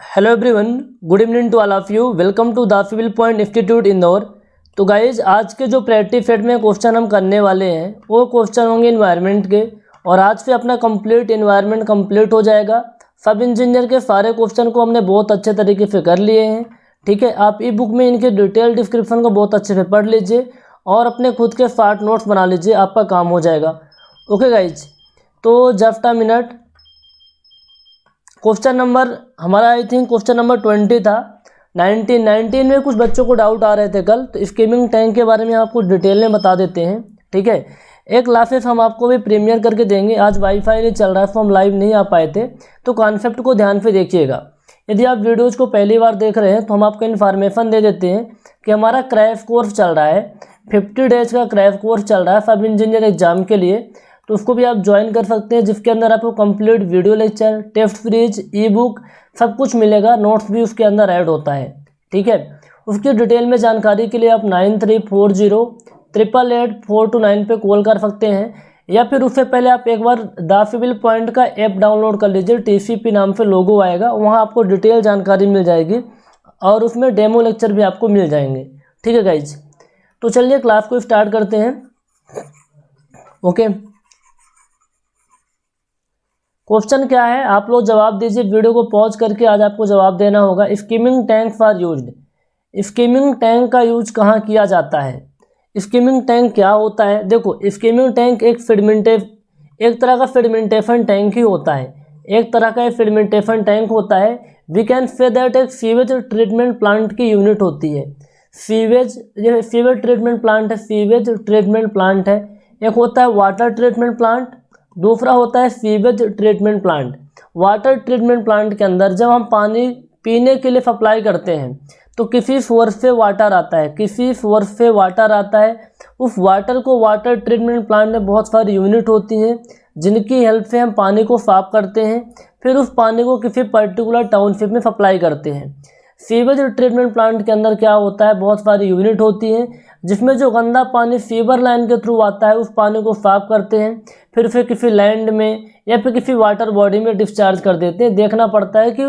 Hello everyone, good evening to all of you. Welcome to the civil point institute Indore. तो guys, आज के जो practice set में question हम करने वाले हैं वो क्वेश्चन होंगे इन्वायरमेंट के, और आज से अपना कंप्लीट इन्वायरमेंट कंप्लीट हो जाएगा। सब इंजीनियर के सारे क्वेश्चन को हमने बहुत अच्छे तरीके से कर लिए हैं। ठीक है, आप ई बुक में इनके डिटेल डिस्क्रिप्शन को बहुत अच्छे से पढ़ लीजिए और अपने खुद के शॉर्ट नोट्स बना लीजिए, आपका काम हो जाएगा। ओके गाइज, तो just a minute. Question number हमारा आई थिंक क्वेश्चन नंबर 20 था। 19 में कुछ बच्चों को डाउट आ रहे थे कल, तो स्कीमिंग टैंक के बारे में आपको डिटेल में बता देते हैं। ठीक है, एक क्लासेस हम आपको भी प्रीमियर करके देंगे। आज वाईफाई नहीं चल रहा है तो हम लाइव नहीं आ पाए थे, तो कॉन्सेप्ट को ध्यान से देखिएगा। यदि आप वीडियोज़ को पहली बार देख रहे हैं तो हम आपको इन्फॉर्मेशन दे देते हैं कि हमारा क्रैश कोर्स चल रहा है, 50 डेज का क्रैश कोर्स चल रहा है सब इंजीनियर एग्जाम के लिए। तो उसको भी आप ज्वाइन कर सकते हैं, जिसके अंदर आपको complete video lecture, test series, e book सब कुछ मिलेगा। नोट्स भी उसके अंदर ऐड होता है। ठीक है, उसकी डिटेल में जानकारी के लिए आप 9340888429 पे कॉल कर सकते हैं, या फिर उससे पहले आप एक बार द सिविल पॉइंट का ऐप डाउनलोड कर लीजिए। TCP नाम से लोगो आएगा, वहाँ आपको डिटेल जानकारी मिल जाएगी और उसमें डेमो लेक्चर भी आपको मिल जाएंगे। ठीक है गाइज, तो चलिए क्लास को स्टार्ट करते हैं। ओके, क्वेश्चन क्या है आप लोग जवाब दीजिए। वीडियो को पॉज करके आज आपको जवाब देना होगा। Skimming tank for used, skimming tank का यूज कहाँ किया जाता है? स्कीमिंग टैंक क्या होता है? देखो, स्कीमिंग टैंक एक तरह का सेडिमेंटेशन टैंक ही होता है। एक तरह का सेडिमेंटेशन टैंक होता है। वी कैन से दैट एक सीवेज ट्रीटमेंट प्लांट की यूनिट होती है। सीवेज ट्रीटमेंट प्लांट है, सीवेज ट्रीटमेंट प्लांट है। एक होता है वाटर ट्रीटमेंट प्लांट, दूसरा होता है sewage treatment plant. Water treatment plant के अंदर जब हम पानी पीने के लिए सप्लाई करते हैं तो किसी सोर्स से वाटर आता है, किसी सोर्स से वाटर आता है। उस वाटर को वाटर ट्रीटमेंट प्लांट में बहुत सारी यूनिट होती हैं जिनकी हेल्प से हम पानी को साफ करते हैं, फिर उस पानी को किसी पर्टिकुलर टाउनशिप में सप्लाई करते हैं। सीवेज ट्रीटमेंट प्लांट के अंदर क्या होता है, बहुत सारी यूनिट होती हैं जिसमें जो गंदा पानी सीवर लाइन के थ्रू आता है उस पानी को साफ करते हैं, फिर किसी लैंड में या फिर किसी वाटर बॉडी में डिस्चार्ज कर देते हैं। देखना पड़ता है कि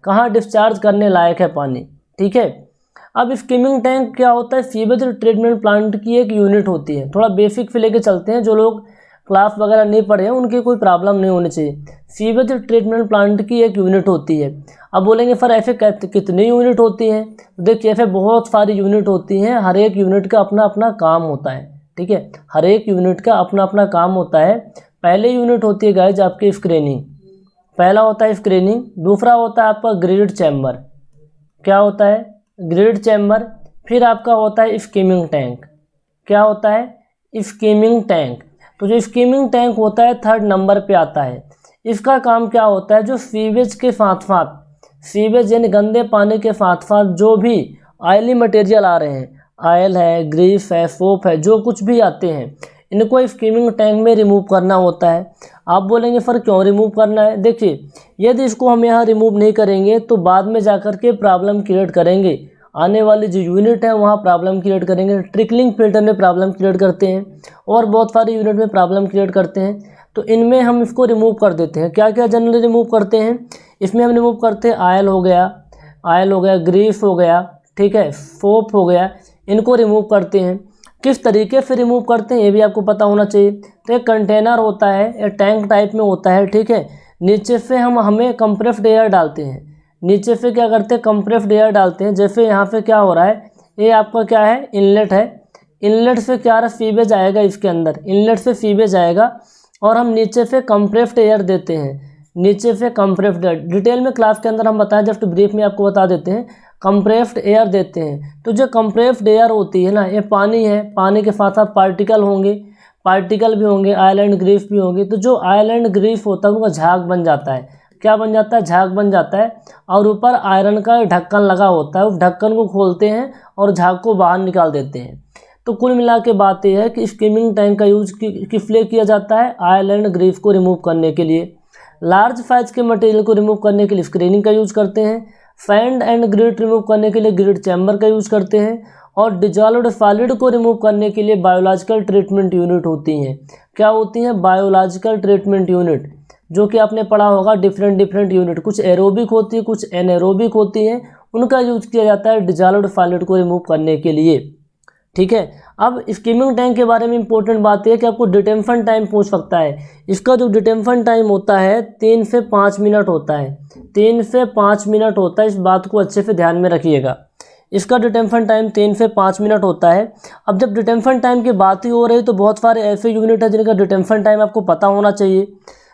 कहाँ डिस्चार्ज करने लायक है पानी। ठीक है, अब स्कीमिंग टैंक क्या होता है? सीवेज ट्रीटमेंट प्लांट की एक यूनिट होती है। थोड़ा बेसिक से लेके चलते हैं, जो लोग क्लास वगैरह नहीं पढ़े हैं उनकी कोई प्रॉब्लम नहीं होनी चाहिए। सीवेज ट्रीटमेंट प्लांट की एक यूनिट होती है। अब बोलेंगे सर ऐसे कितनी यूनिट होती हैं? देखिए, ऐसे बहुत सारी यूनिट होती हैं, हर एक यूनिट का अपना अपना काम होता है। ठीक है, हर एक यूनिट का अपना अपना काम होता है। पहले यूनिट होती है गाइज आपकी स्क्रीनिंग, पहला होता है स्क्रीनिंग। दूसरा होता है आपका ग्रिड चैम्बर। क्या होता है? Grit chamber. फिर आपका होता है स्कीमिंग टैंक। क्या होता है? Skimming tank. तो जो स्कीमिंग टैंक होता है 3rd नंबर पे आता है। इसका काम क्या होता है? जो सीवेज के साथ साथ, सीवेज यानी गंदे पानी के साथ साथ जो भी ऑयली मटेरियल आ रहे हैं, ऑयल है, ग्रीस है, सोप है, जो कुछ भी आते हैं, इनको स्कीमिंग टैंक में रिमूव करना होता है। आप बोलेंगे सर क्यों रिमूव करना है? देखिए, यदि इसको हम यहाँ रिमूव नहीं करेंगे तो बाद में जाकर के प्रॉब्लम क्रिएट करेंगे। आने वाली जो यूनिट है वहाँ प्रॉब्लम क्रिएट करेंगे। ट्रिकलिंग फिल्टर में प्रॉब्लम क्रिएट करते हैं और बहुत सारी यूनिट में प्रॉब्लम क्रिएट करते हैं। तो इनमें हम इसको रिमूव कर देते हैं। क्या क्या जनरली रिमूव करते हैं? इसमें हम रिमूव करते हैं ऑयल हो गया, ग्रीस हो गया, ठीक है, सोप हो गया, इनको रिमूव करते हैं। किस तरीके से रिमूव करते हैं ये भी आपको पता होना चाहिए। तो एक कंटेनर होता है, एक टैंक टाइप में होता है। ठीक है, नीचे से हमें कंप्रेस्ड एयर डालते हैं। नीचे से क्या करते हैं? कंप्रेस्ड एयर डालते हैं। जैसे यहाँ पे क्या हो रहा है, ये आपका क्या है? इनलेट है। इनलेट से क्या रहा? सीवेज आएगा इसके अंदर, इनलेट से सीवेज आएगा और हम नीचे से कंप्रेस्ड एयर देते हैं। नीचे से कंप्रेस्ड एयर डिटेल में क्लास के अंदर हम बताएं, जस्ट ब्रीफ में आपको बता देते हैं। कंप्रेस्ड एयर देते हैं। तो जो कंप्रेस्ड एयर होती है ना, ये पानी है, पानी के साथ साथ पार्टिकल होंगे, पार्टिकल भी होंगे, ऑयल एंड ग्रीस भी होंगे। तो जो ऑयल एंड ग्रीस होता है उनका झाग बन जाता है। क्या बन जाता है? झाग बन जाता है। और ऊपर आयरन का ढक्कन लगा होता है, उस ढक्कन को खोलते हैं और झाग को बाहर निकाल देते हैं। तो कुल मिला के बात यह है कि स्कीमिंग टैंक का यूज किस लिए किया जाता है? ऑयल एंड ग्रीस को रिमूव करने के लिए। लार्ज साइज के मटेरियल को रिमूव करने के लिए स्क्रीनिंग का यूज करते हैं। सैंड एंड ग्रिड रिमूव करने के लिए ग्रिड चैम्बर का यूज करते हैं। और डिजॉल्व्ड सॉलिड को रिमूव करने के लिए बायोलॉजिकल ट्रीटमेंट यूनिट होती हैं। क्या होती हैं? Biological treatment unit. जो कि आपने पढ़ा होगा डिफरेंट यूनिट, कुछ एरोबिक होती है कुछ एनएरोबिक होती हैं, उनका यूज़ किया जाता है डिजॉल्व्ड सॉलिड को रिमूव करने के लिए। ठीक है, अब स्किमिंग टैंक के बारे में इंपॉर्टेंट बात यह है कि आपको डिटेंशन टाइम पूछ सकता है। इसका जो डिटेंशन टाइम होता है 3 से 5 मिनट होता है, 3 से 5 मिनट होता है। इस बात को अच्छे से ध्यान में रखिएगा, इसका डिटेंशन टाइम 3 से 5 मिनट होता है। अब जब डिटेंशन टाइम की बात ही हो रही तो बहुत सारे ऐसे यूनिट है जिनका डिटेंशन टाइम आपको पता होना चाहिए,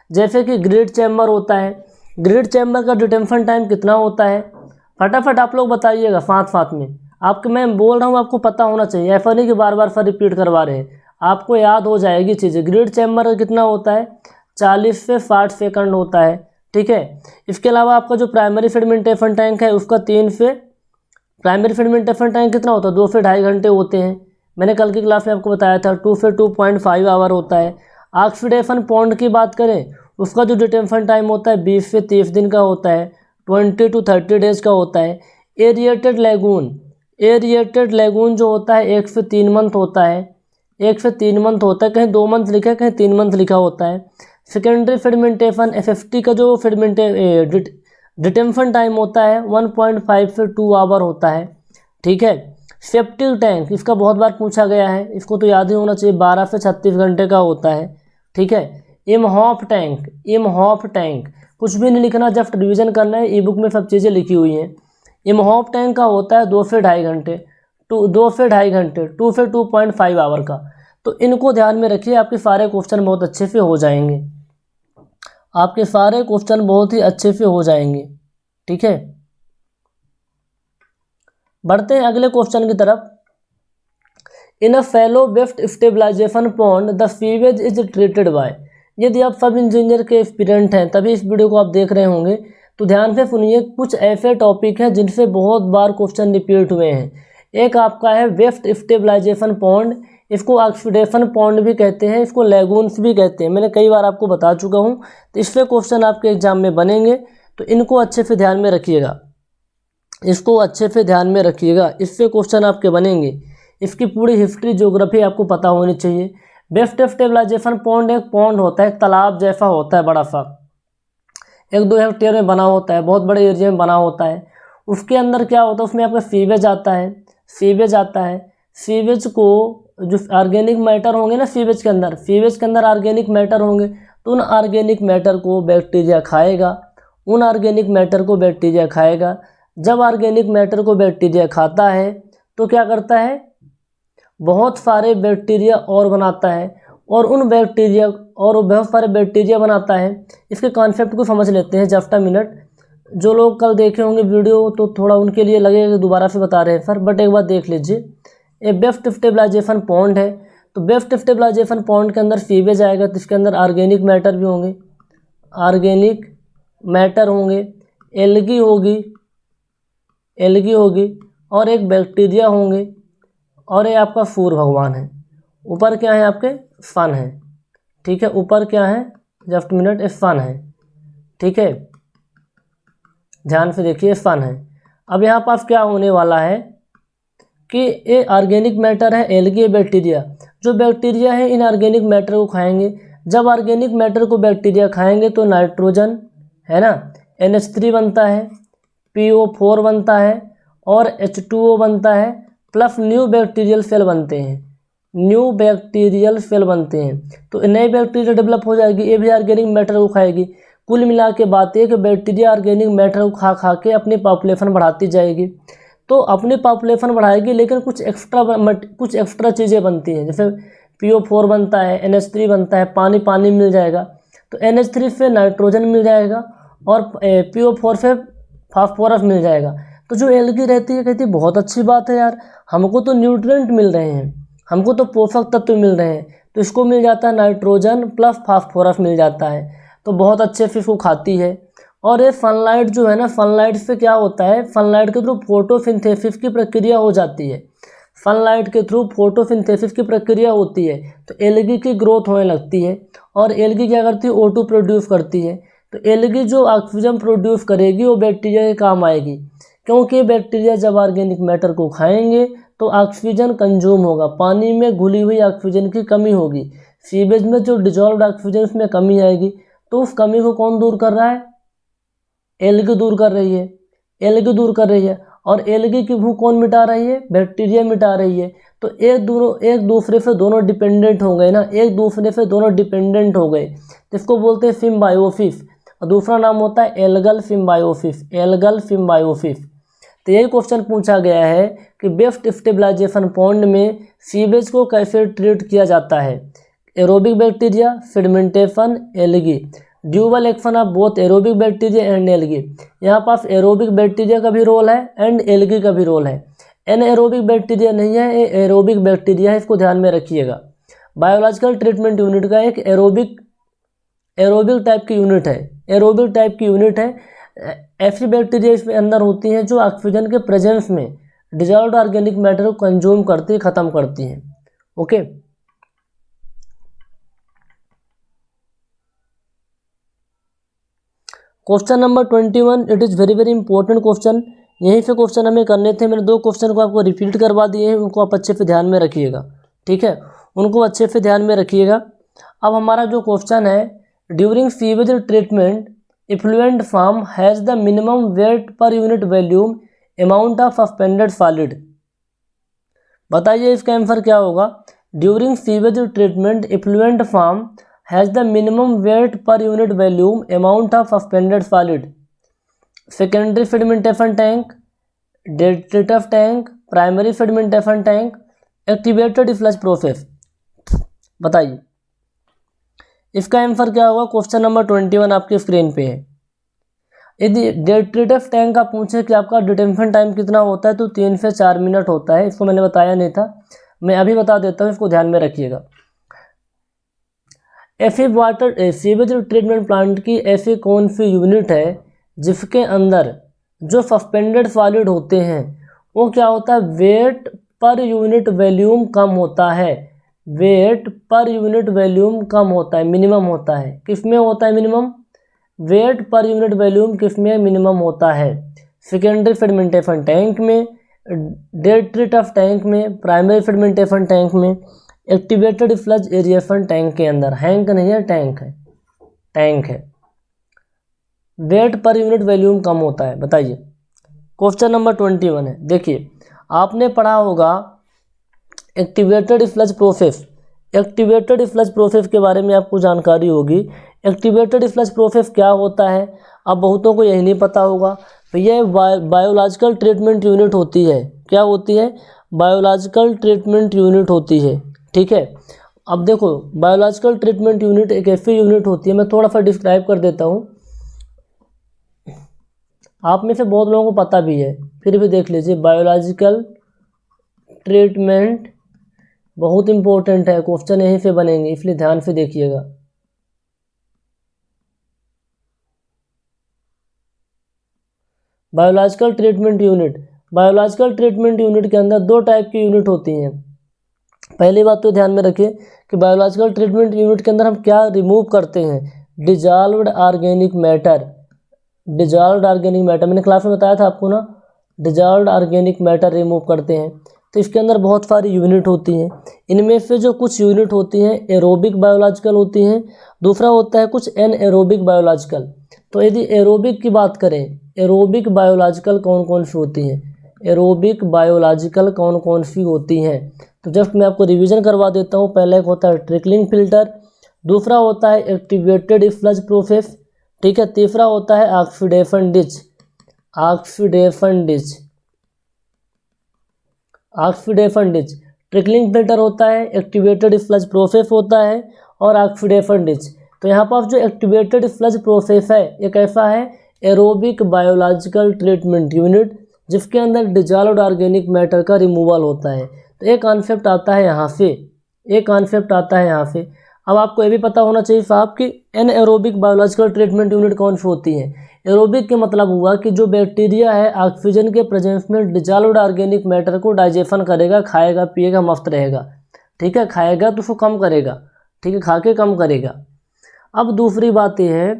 जैसे कि ग्रिड चैम्बर होता है। ग्रिड चैम्बर का डिटेंशन टाइम कितना होता है, फटाफट आप लोग बताइएगा साथ साथ में। आपके मैं बोल रहा हूँ आपको पता होना चाहिए, ऐसा नहीं कि बार बार फिर रिपीट करवा रहे हैं, आपको याद हो जाएगी चीज़ें। ग्रिड चैम्बर का कितना होता है 40 से 60 सेकंड होता है। ठीक है, इसके अलावा आपका जो प्राइमरी फेडिमेंटेशन टैंक है उसका 3 से प्राइमरी फेडिमेंटेशन टैंक कितना होता है 2 से 2.5 घंटे होते हैं। मैंने कल की क्लास में आपको बताया था 2 से 2.5 आवर होता है। ऑक्सीडेशन पॉन्ड की बात करें उसका जो डिटेंशन टाइम होता है 20 से 30 दिन का होता है, 20 to 30 डेज का होता है। एरिएटेड लैगून जो होता है 1 से 3 मंथ होता है, 1 से 3 मंथ होता है, कहीं 2 मंथ लिखा है कहीं 3 मंथ लिखा होता है। सेकेंडरी फेडिमेंटेशन एफएफटी का जो डिटेंशन टाइम होता है 1.5 से 2 आवर होता है। ठीक है, सेप्टिक टैंक इसका बहुत बार पूछा गया है, इसको तो याद ही होना चाहिए, 12 से 36 घंटे का होता है। ठीक है, इमहॉफ टैंक कुछ भी नहीं लिखना, जस्ट रिवीजन करना है, ई बुक में सब चीज़ें लिखी हुई हैं। इमहॉफ टैंक का होता है 2 से 2.5 घंटे, 2 से 2.5 घंटे, 2 से 2.5 आवर का। तो इनको ध्यान में रखिए, आपके सारे क्वेश्चन बहुत अच्छे से हो जाएंगे, आपके सारे क्वेश्चन बहुत ही अच्छे से हो जाएंगे। ठीक है, बढ़ते हैं अगले क्वेश्चन की तरफ। In a fellow waste stabilization pond the sewage is treated by. यदि आप सब इंजीनियर के एस्पिरेंट हैं तभी इस वीडियो को आप देख रहे होंगे, तो ध्यान से सुनिए। कुछ ऐसे टॉपिक हैं जिनसे बहुत बार क्वेश्चन रिपीट हुए हैं। एक आपका है वेफ्ट स्टेबलाइजेशन पॉन्ड, इसको ऑक्सीडेशन पॉन्ड भी कहते हैं, इसको लैगून्स भी कहते हैं, मैंने कई बार आपको बता चुका हूँ। तो इससे क्वेश्चन आपके एग्जाम में बनेंगे, तो इनको अच्छे से ध्यान में रखिएगा, इसको अच्छे से ध्यान में रखिएगा, इससे क्वेश्चन आपके बनेंगे। इसकी पूरी हिस्ट्री ज्योग्राफी आपको पता होनी चाहिए। वेफ्ट स्टेबलाइजेशन पॉन्ड एक पॉन्ड होता है, एक तालाब जैसा होता है, बड़ा सा 1-2 हेक्टेयर में बना होता है, बहुत बड़े एरिया में बना होता है। उसके अंदर क्या होता है, उसमें आपका सीवेज आता है, सीवेज को जो ऑर्गेनिक मैटर होंगे ना सीवेज के अंदर ऑर्गेनिक मैटर होंगे, तो उन ऑर्गेनिक मैटर को बैक्टीरिया खाएगा। जब ऑर्गेनिक मैटर को बैक्टीरिया खाता है तो क्या करता है, बहुत सारे बैक्टीरिया और बनाता है, और बहुत सारे बैक्टीरिया बनाता है। इसके कॉन्सेप्ट को समझ लेते हैं जस्ट अ मिनट। जो लोग कल देखे होंगे वीडियो तो थोड़ा उनके लिए लगेगा दोबारा से बता रहे हैं सर, बट एक बार देख लीजिए। ये वेफ्ट स्टेबलाइजेशन पॉन्ड है, तो वेफ्ट स्टेबलाइजेशन पॉन्ड के अंदर सीवेज आएगा, तो इसके अंदर ऑर्गेनिक मैटर भी होंगे, एल्गी होगी और एक बैक्टीरिया होंगे, और ये आपका सूर्य भगवान है। ऊपर क्या है आपके सन है। ठीक है, ऊपर क्या है जस्ट मिनट, ये सन है। ठीक है, ध्यान से देखिए, सन है। अब यहाँ पास क्या होने वाला है कि ये ऑर्गेनिक मैटर है, एल्गी बैक्टीरिया। जो बैक्टीरिया है इन ऑर्गेनिक मैटर को खाएंगे। जब ऑर्गेनिक मैटर को बैक्टीरिया खाएंगे तो नाइट्रोजन है ना, NH3 बनता है, PO4 बनता है और H2O बनता है, प्लस न्यू बैक्टीरियल सेल बनते हैं। तो नई बैक्टीरिया डेवलप हो जाएगी, ये भी ऑर्गेनिक मैटर को खाएगी। कुल मिला के बात है कि बैक्टीरिया ऑर्गेनिक मैटर को खा के अपनी पॉपुलेशन बढ़ाती जाएगी। तो अपनी पॉपुलेशन बढ़ाएगी, लेकिन कुछ एक्स्ट्रा चीज़ें बनती हैं, जैसे PO4 बनता है, NH3 बनता है, पानी मिल जाएगा, तो NH3 से नाइट्रोजन मिल जाएगा और PO4 से फास्फोरस मिल जाएगा। तो जो एल्गी रहती है कहती है बहुत अच्छी बात है यार, हमको तो न्यूट्रिएंट मिल रहे हैं, हमको तो पोषक तत्व मिल रहे हैं, तो इसको मिल जाता है नाइट्रोजन प्लस फास्फोरस मिल जाता है, तो बहुत अच्छे से इसको खाती है। और ये सनलाइट जो है ना, सनलाइट से क्या होता है, सनलाइट के थ्रू फोटोसिंथेसिस की प्रक्रिया हो जाती है, तो एल्गी की ग्रोथ होने लगती है। और एल्गी क्या करती है, O2 प्रोड्यूस करती है। तो एल्गी जो ऑक्सीजन प्रोड्यूस करेगी वो बैक्टीरिया के काम आएगी, क्योंकि बैक्टीरिया जब ऑर्गेनिक मैटर को खाएंगे तो ऑक्सीजन कंज्यूम होगा, पानी में घुली हुई ऑक्सीजन की कमी होगी, सीवेज में जो डिजॉल्व्ड ऑक्सीजन उसमें कमी आएगी, तो उस कमी को कौन दूर कर रहा है? एलगी दूर कर रही है, एलगी दूर कर रही है। और एलगी की भूख कौन मिटा रही है? बैक्टीरिया मिटा रही है। तो एक दूसरे से दोनों डिपेंडेंट हो गए ना, एक दूसरे से दोनों डिपेंडेंट हो गए, इसको बोलते हैं सिम्बायोसिस। और दूसरा नाम होता है एल्गल सिम्बायोसिस, एल्गल सिम्बायोसिस। तो यही क्वेश्चन पूछा गया है कि बेस्ट स्टेबलाइजेशन पॉन्ड में सीवेज को कैसे ट्रीट किया जाता है? Aerobic bacteria, fermentation, algae, dual action of both aerobic bacteria and algae. यहाँ पास एरोबिक बैक्टीरिया का भी रोल है एंड एलगी का भी रोल है। एनएरोबिक बैक्टीरिया नहीं है, ये एरोबिक बैक्टीरिया है, इसको ध्यान में रखिएगा। बायोलॉजिकल ट्रीटमेंट यूनिट का एक एरोबिक टाइप की यूनिट है, एरोबिक टाइप की यूनिट है। ऐसी बैक्टीरिया इसमें अंदर होती हैं जो ऑक्सीजन के प्रेजेंस में डिजॉल्व्ड ऑर्गेनिक मैटर को कंज्यूम करती, खत्म करती हैं। Okay, question number 21, it is very very important question. यहीं से क्वेश्चन हमें करने थे, मैंने 2 क्वेश्चन को आपको रिपीट करवा दिए हैं, उनको आप अच्छे से ध्यान में रखिएगा, ठीक है, उनको अच्छे से ध्यान में रखिएगा। अब हमारा जो क्वेश्चन है, during sewage treatment effluent form has the minimum weight per unit volume amount of suspended solid. बताइए इसका आंसर क्या होगा? During sewage treatment effluent form has the minimum weight per unit volume amount of suspended solid. Secondary sedimentation tank, detritus tank, primary sedimentation tank, activated sludge process. बताइए इसका answer क्या होगा? Question number 21 आपके screen पे है। यदि डेट्रिटफ tank का पूछे कि आपका डिटेंशन टाइम कितना होता है, तो 3 से 4 मिनट होता है। इसको मैंने बताया नहीं था, मैं अभी बता देता हूँ, इसको ध्यान में रखिएगा। ऐसी वाटर सीवेज ट्रीटमेंट प्लांट की ऐसी कौन सी यूनिट है जिसके अंदर जो सस्पेंडेड सॉलिड होते हैं वो क्या होता है? वेट पर यूनिट वॉल्यूम कम होता है, वेट पर यूनिट वॉल्यूम कम होता है, मिनिमम होता है। किसमें होता है minimum? Weight per unit volume किसमें मिनिमम होता है? सेकेंडरी फेडिमेंटेशन टैंक में, डेट्रिटफ टैंक में, प्राइमरी फेडिमेंटेशन टैंक में, एक्टिवेटेड फ्लश एरिएशन टैंक के अंदर। हैंक नहीं है, टैंक है, टैंक है। वेट पर यूनिट वॉल्यूम कम होता है। बताइए क्वेश्चन नंबर 21 है। देखिए आपने पढ़ा होगा activated sludge process, activated sludge process के बारे में आपको जानकारी होगी। एक्टिवेटेड फ्लश प्रोसेस क्या होता है? अब बहुतों को यही नहीं पता होगा। तो ये बायोलॉजिकल ट्रीटमेंट यूनिट होती है। क्या होती है? बायोलॉजिकल ट्रीटमेंट यूनिट होती है, ठीक है। अब देखो बायोलॉजिकल ट्रीटमेंट यूनिट एक ऐसी यूनिट होती है, मैं थोड़ा सा डिस्क्राइब कर देता हूँ, आप में से बहुत लोगों को पता भी है, फिर भी देख लीजिए। बायोलॉजिकल ट्रीटमेंट बहुत इंपॉर्टेंट है, क्वेश्चन यहीं से बनेंगे, इसलिए ध्यान से देखिएगा। Biological treatment unit, biological treatment unit के अंदर 2 टाइप की यूनिट होती हैं। पहली बात तो ध्यान में रखिए कि बायोलॉजिकल ट्रीटमेंट यूनिट के अंदर हम क्या रिमूव करते हैं? Dissolved organic matter, dissolved organic matter, मैंने क्लास में बताया था आपको ना, डिजॉल्व्ड ऑर्गेनिक मैटर रिमूव करते हैं। तो इसके अंदर बहुत सारी यूनिट होती हैं। इनमें से जो कुछ यूनिट होती हैं एरोबिक बायोलॉजिकल होती हैं, दूसरा होता है कुछ एनएरोबिक बायोलॉजिकल। तो यदि एरोबिक की बात करें, एरोबिक बायोलॉजिकल कौन कौन सी होती हैं? एरोबिक बायोलॉजिकल कौन कौन सी होती हैं? तो जस्ट मैं आपको रिवीजन करवा देता हूँ। पहला एक होता है ट्रिकलिंग फिल्टर, दूसरा होता है एक्टिवेटेड फ्लश प्रोसेस, ठीक है, तीसरा होता है oxidation ditch, oxidation ditch, oxidation ditch. Trickling filter होता है, एक्टिवेटेड फ्लश प्रोसेस होता है और ऑक्सीडेशन डिच। तो यहाँ पर जो एक्टिवेटेड फ्लश प्रोसेस है एक ऐसा है एरोबिक बायोलॉजिकल ट्रीटमेंट यूनिट जिसके अंदर डिजॉल्व्ड ऑर्गेनिक मैटर का रिमूवल होता है। तो एक कॉन्सेप्ट आता है यहाँ से, एक कॉन्सेप्ट आता है यहाँ से। अब आपको ये भी पता होना चाहिए साहब कि एनएरोबिक बायोलॉजिकल ट्रीटमेंट यूनिट कौन सी होती है। एरोबिक के मतलब हुआ कि जो बैक्टीरिया है ऑक्सीजन के प्रेजेंस में डिजॉल्व्ड ऑर्गेनिक मैटर को डाइजेशन करेगा, खाएगा पिएगा, मस्त रहेगा, ठीक है, खाएगा तो उसको कम करेगा, ठीक है, खा के कम करेगा। अब दूसरी बात यह है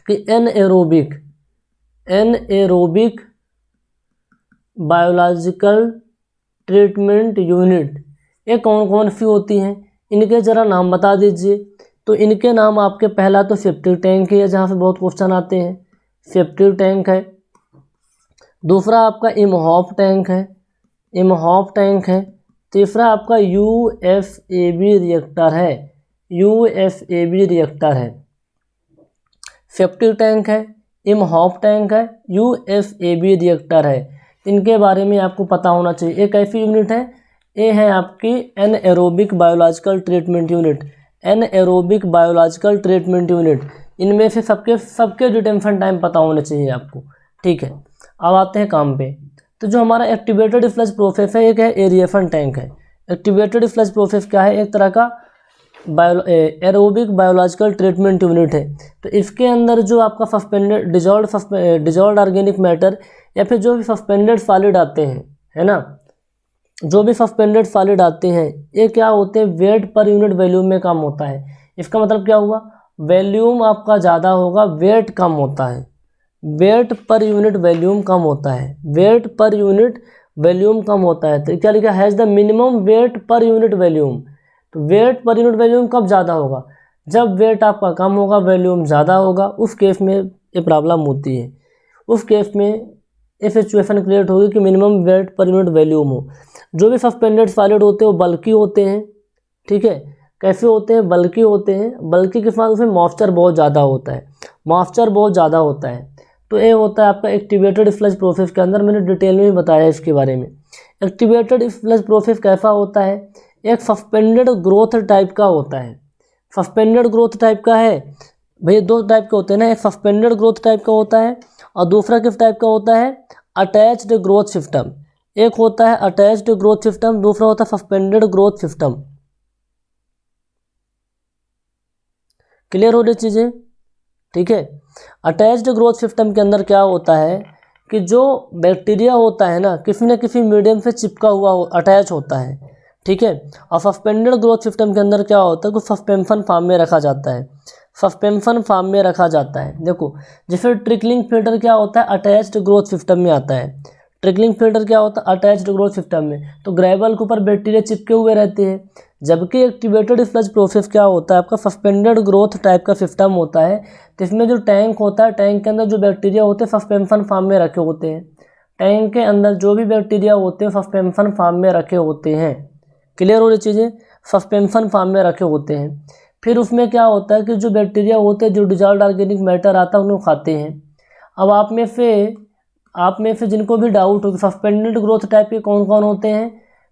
कि anaerobic, anaerobic biological treatment unit ये कौन कौन सी होती हैं? इनके ज़रा नाम बता दीजिए। तो इनके नाम आपके पहला तो सेप्टिक टैंक है, जहाँ से बहुत क्वेश्चन आते हैं, सेप्टिक टैंक है। दूसरा आपका इमहॉफ टैंक है, इमहॉफ टैंक है। तीसरा आपका यूएफएबी रिएक्टर है, यूएफएबी रिएक्टर है। सेप्टिक टैंक है, इमहॉफ टैंक है, यूएफएबी रिएक्टर है। इनके बारे में आपको पता होना चाहिए। एक ऐसी यूनिट है, ये है आपकी anaerobic biological treatment unit, anaerobic biological treatment unit. इनमें से सबके डिटेंशन टाइम पता होने चाहिए आपको, ठीक है। अब आते हैं काम पे। तो जो हमारा एक्टिवेटेड फ्लश प्रोसेस है, एक है एरिएशन टैंक है। एक्टिवेटेड फ्लश प्रोसेस क्या है? एक तरह का एरोबिक बायोलॉजिकल ट्रीटमेंट यूनिट है। तो इसके अंदर जो आपका सस्पेंडेड डिजॉल्व्ड ऑर्गेनिक मैटर या फिर जो भी सस्पेंडेड सॉलिड आते हैं, है ना, जो भी सस्पेंडेड सॉलिड आते हैं, ये क्या होते हैं? वेट पर यूनिट वॉल्यूम में कम होता है। इसका मतलब क्या हुआ? वॉल्यूम आपका ज़्यादा होगा, वेट कम होता है। वेट पर यूनिट वॉल्यूम कम होता है, वेट पर यूनिट वॉल्यूम कम होता है। तो क्या लिखा? Has the minimum weight per unit volume. तो वेट पर यूनिट वॉल्यूम कब ज़्यादा होगा? जब वेट आपका कम होगा, वॉल्यूम ज़्यादा होगा, उस केस में ये प्रॉब्लम होती है। उस केस में ये सिचुएशन क्रिएट होगी कि minimum weight per unit volume हो। जो भी सस्पेंडेड सॉलिड होते हैं वो बल्की होते हैं, ठीक है। कैसे होते हैं? बल्की होते हैं। बल्की के साथ उसमें मॉइस्चर बहुत ज़्यादा होता है, मॉइस्चर बहुत ज़्यादा होता है। तो ये होता है आपका एक्टिवेटेड फ्लश प्रोसेस के अंदर। मैंने डिटेल में भी बताया इसके बारे में। एक्टिवेटेड फ्लश प्रोसेस कैसा होता है? एक सस्पेंडेड ग्रोथ टाइप का होता है। सस्पेंडेड ग्रोथ टाइप का है भैया, दो टाइप के होते हैं ना, एक सस्पेंडेड ग्रोथ टाइप का होता है और दूसरा किस टाइप का होता है? Attached growth system. एक होता है अटैच्ड ग्रोथ सिस्टम, दूसरा होता है सस्पेंडेड ग्रोथ सिस्टम। क्लियर हो रही चीज़ें? ठीक है। अटैच्ड ग्रोथ सिस्टम के अंदर क्या होता है कि जो बैक्टीरिया होता है ना, किसी न किसी मीडियम से चिपका हुआ अटैच होता है, ठीक है। और सस्पेंडेड ग्रोथ सिस्टम के अंदर क्या होता है कि सस्पेंशन फॉर्म में रखा जाता है, सस्पेंशन फॉर्म में रखा जाता है। देखो, जैसे ट्रिकलिंग फिल्टर क्या होता है? अटैच्ड ग्रोथ सिस्टम में आता है। ट्रिकलिंग फिल्टर क्या होता है? अटैच्ड ग्रोथ सिस्टम में। तो ग्रेवल के ऊपर बैक्टीरिया चिपके हुए रहते हैं। जबकि एक्टिवेटेड फ्लश प्रोसेस क्या होता है? आपका सस्पेंडेड ग्रोथ टाइप का सिस्टम होता है। तो इसमें जो टैंक होता है, टैंक के अंदर जो बैक्टीरिया होते हैं सस्पेंशन फॉर्म में रखे होते हैं। टैंक के अंदर जो भी बैक्टीरिया होते हैं सस्पेंशन फॉर्म में रखे होते हैं। क्लियर हो रही चीज़ें? सस्पेंशन फॉर्म में रखे होते हैं। फिर उसमें क्या होता है कि जो बैक्टीरिया होते हैं, जो डिजॉल्व्ड ऑर्गेनिक मैटर आता है, उन्हें खाते हैं। अब आप में से जिनको भी डाउट हो कि सस्पेंडेड ग्रोथ टाइप के कौन कौन होते हैं,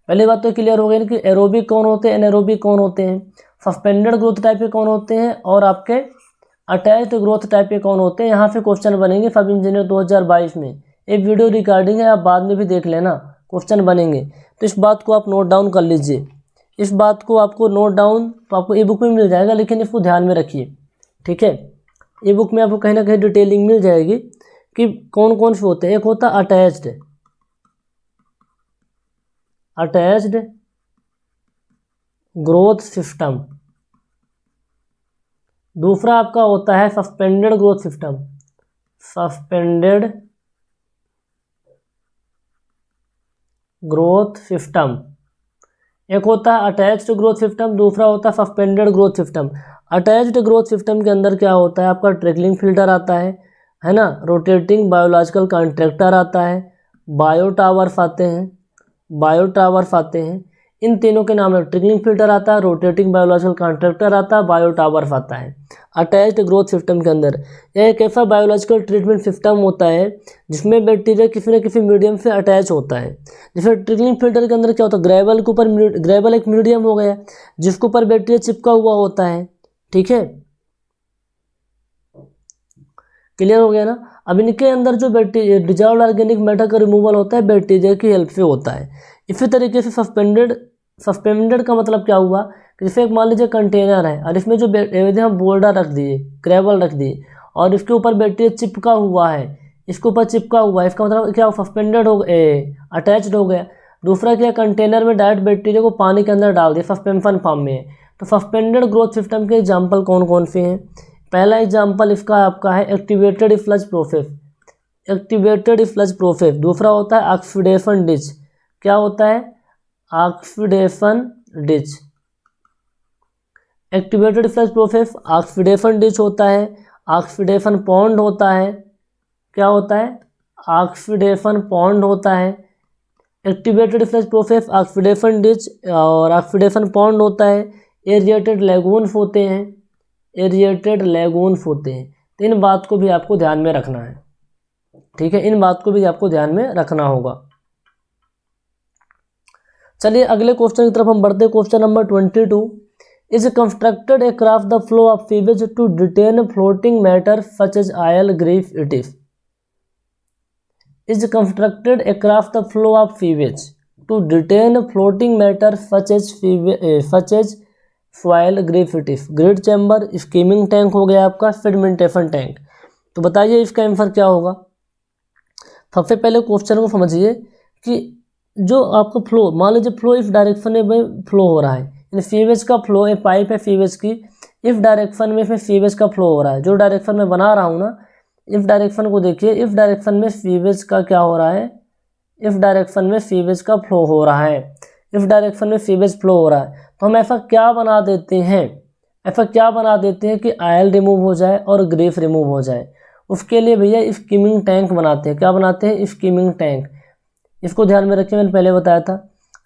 पहली बात तो क्लियर हो गई कि एरोबिक कौन होते हैं, एनारोबिक कौन होते हैं, सस्पेंडेड ग्रोथ टाइप के कौन होते हैं और आपके अटैच्ड ग्रोथ टाइप के कौन होते हैं। यहाँ से क्वेश्चन बनेंगे सब इंजीनियर 2022 में। एक वीडियो रिकॉर्डिंग है, आप बाद में भी देख लेना, क्वेश्चन बनेंगे। तो इस बात को आप नोट डाउन कर लीजिए। इस बात को आपको नोट डाउन तो आपको ई बुक में मिल जाएगा, लेकिन इसको ध्यान में रखिए, ठीक है। ई बुक में आपको कहीं ना कहीं डिटेलिंग मिल जाएगी कि कौन कौन से होते हैं। एक होता है अटैच्ड ग्रोथ सिस्टम, दूसरा आपका होता है suspended growth system, suspended growth system. एक होता है अटैच्ड ग्रोथ सिस्टम, दूसरा होता है suspended growth system. Attached growth system के अंदर क्या होता है? आपका ट्रिकलिंग फिल्टर आता है ना, रोटेटिंग बायोलॉजिकल कॉन्ट्रैक्टर आता है, बायो टावर्स आते हैं। इन तीनों के नाम है। ट्रिकलिंग फिल्टर आता है, रोटेटिंग बायोलॉजिकल कॉन्ट्रैक्टर आता है, बायो टावर्स आता है अटैच्ड ग्रोथ सिस्टम के अंदर। यह एक ऐसा बायोलॉजिकल ट्रीटमेंट सिस्टम होता है जिसमें बैक्टीरिया किसी न किसी मीडियम से अटैच होता है। जैसे ट्रिकलिंग फिल्टर के अंदर क्या होता है? ग्रेवल के ऊपर, ग्रेवल एक मीडियम हो गया जिसके ऊपर बैक्टीरिया चिपका हुआ होता है, ठीक है। क्लियर हो गया ना? अब इनके अंदर जो बैक्टीरिया डिजॉल्व्ड ऑर्गेनिक मैटर का रिमूवल होता है बैक्टीरिया की हेल्प से होता है। इसी तरीके से सस्पेंडेड का मतलब क्या हुआ कि जैसे एक मान लीजिए कंटेनर है और इसमें जो हम बोल्डर रख दिए, ग्रेवल रख दिए और इसके ऊपर बैक्टीरिया चिपका हुआ है, इसके ऊपर चिपका हुआ है, इसका मतलब क्या? सस्पेंडेड हो अटैच्ड हो गया। दूसरा क्या? कंटेनर में डायरेक्ट बैक्टीरिया को पानी के अंदर डाल दिया, सस्पेंशन फॉर्म में है। तो सस्पेंडेड ग्रोथ सिस्टम के एग्जाम्पल कौन कौन से हैं? पहला एग्जाम्पल इसका आपका है activated sludge process, activated sludge process. दूसरा होता है ऑक्सीडेशन डिच। क्या होता है? Oxidation ditch. Activated flash process oxidation ditch होता है, ऑक्सीडेशन पॉन्ड होता है, क्या होता है, ऑक्सीडेशन पॉन्ड होता है। Activated flash process oxidation ditch और ऑक्सीडेशन पॉन्ड होता है। एरिएटेड लैगून्स होते हैं, एरिएटेड लैगून्स होते हैं। तो इन बात को भी आपको ध्यान में रखना है, ठीक है, इन बात को भी आपको ध्यान में रखना होगा। चलिए अगले क्वेश्चन की तरफ हम बढ़ते हैं। Question number 22 is constructed a craft the flow of sewage to detain floating matter such as oil grease it is constructed a craft the flow of sewage to detain floating matter such as oil grease it is. Grit chamber, skimming tank हो गया आपका, sedimentation tank. तो बताइए इसका answer क्या होगा। सबसे पहले क्वेश्चन को समझिए कि जो आपका फ्लो, मान लीजिए फ्लो इस डायरेक्शन में फ्लो हो रहा है, यानी सीवेज का फ्लो, एक पाइप है सीवेज की, इस डायरेक्शन में फिर सीवेज का फ्लो हो रहा है। जो डायरेक्शन में बना रहा हूँ ना, इस डायरेक्शन को देखिए, इस डायरेक्शन में सीवेज का क्या हो रहा है, इस डायरेक्शन में सीवेज का फ्लो हो रहा है, इस डायरेक्शन में सीवेज फ्लो हो रहा है। तो हम ऐसा क्या बना देते हैं, ऐसा क्या बना देते हैं कि ऑयल रिमूव हो जाए और ग्रीस रिमूव हो जाए। उसके लिए भैया स्कीमिंग टैंक बनाते हैं। क्या बनाते हैं, स्कीमिंग टैंक। इसको ध्यान में रखिए, मैंने पहले बताया था।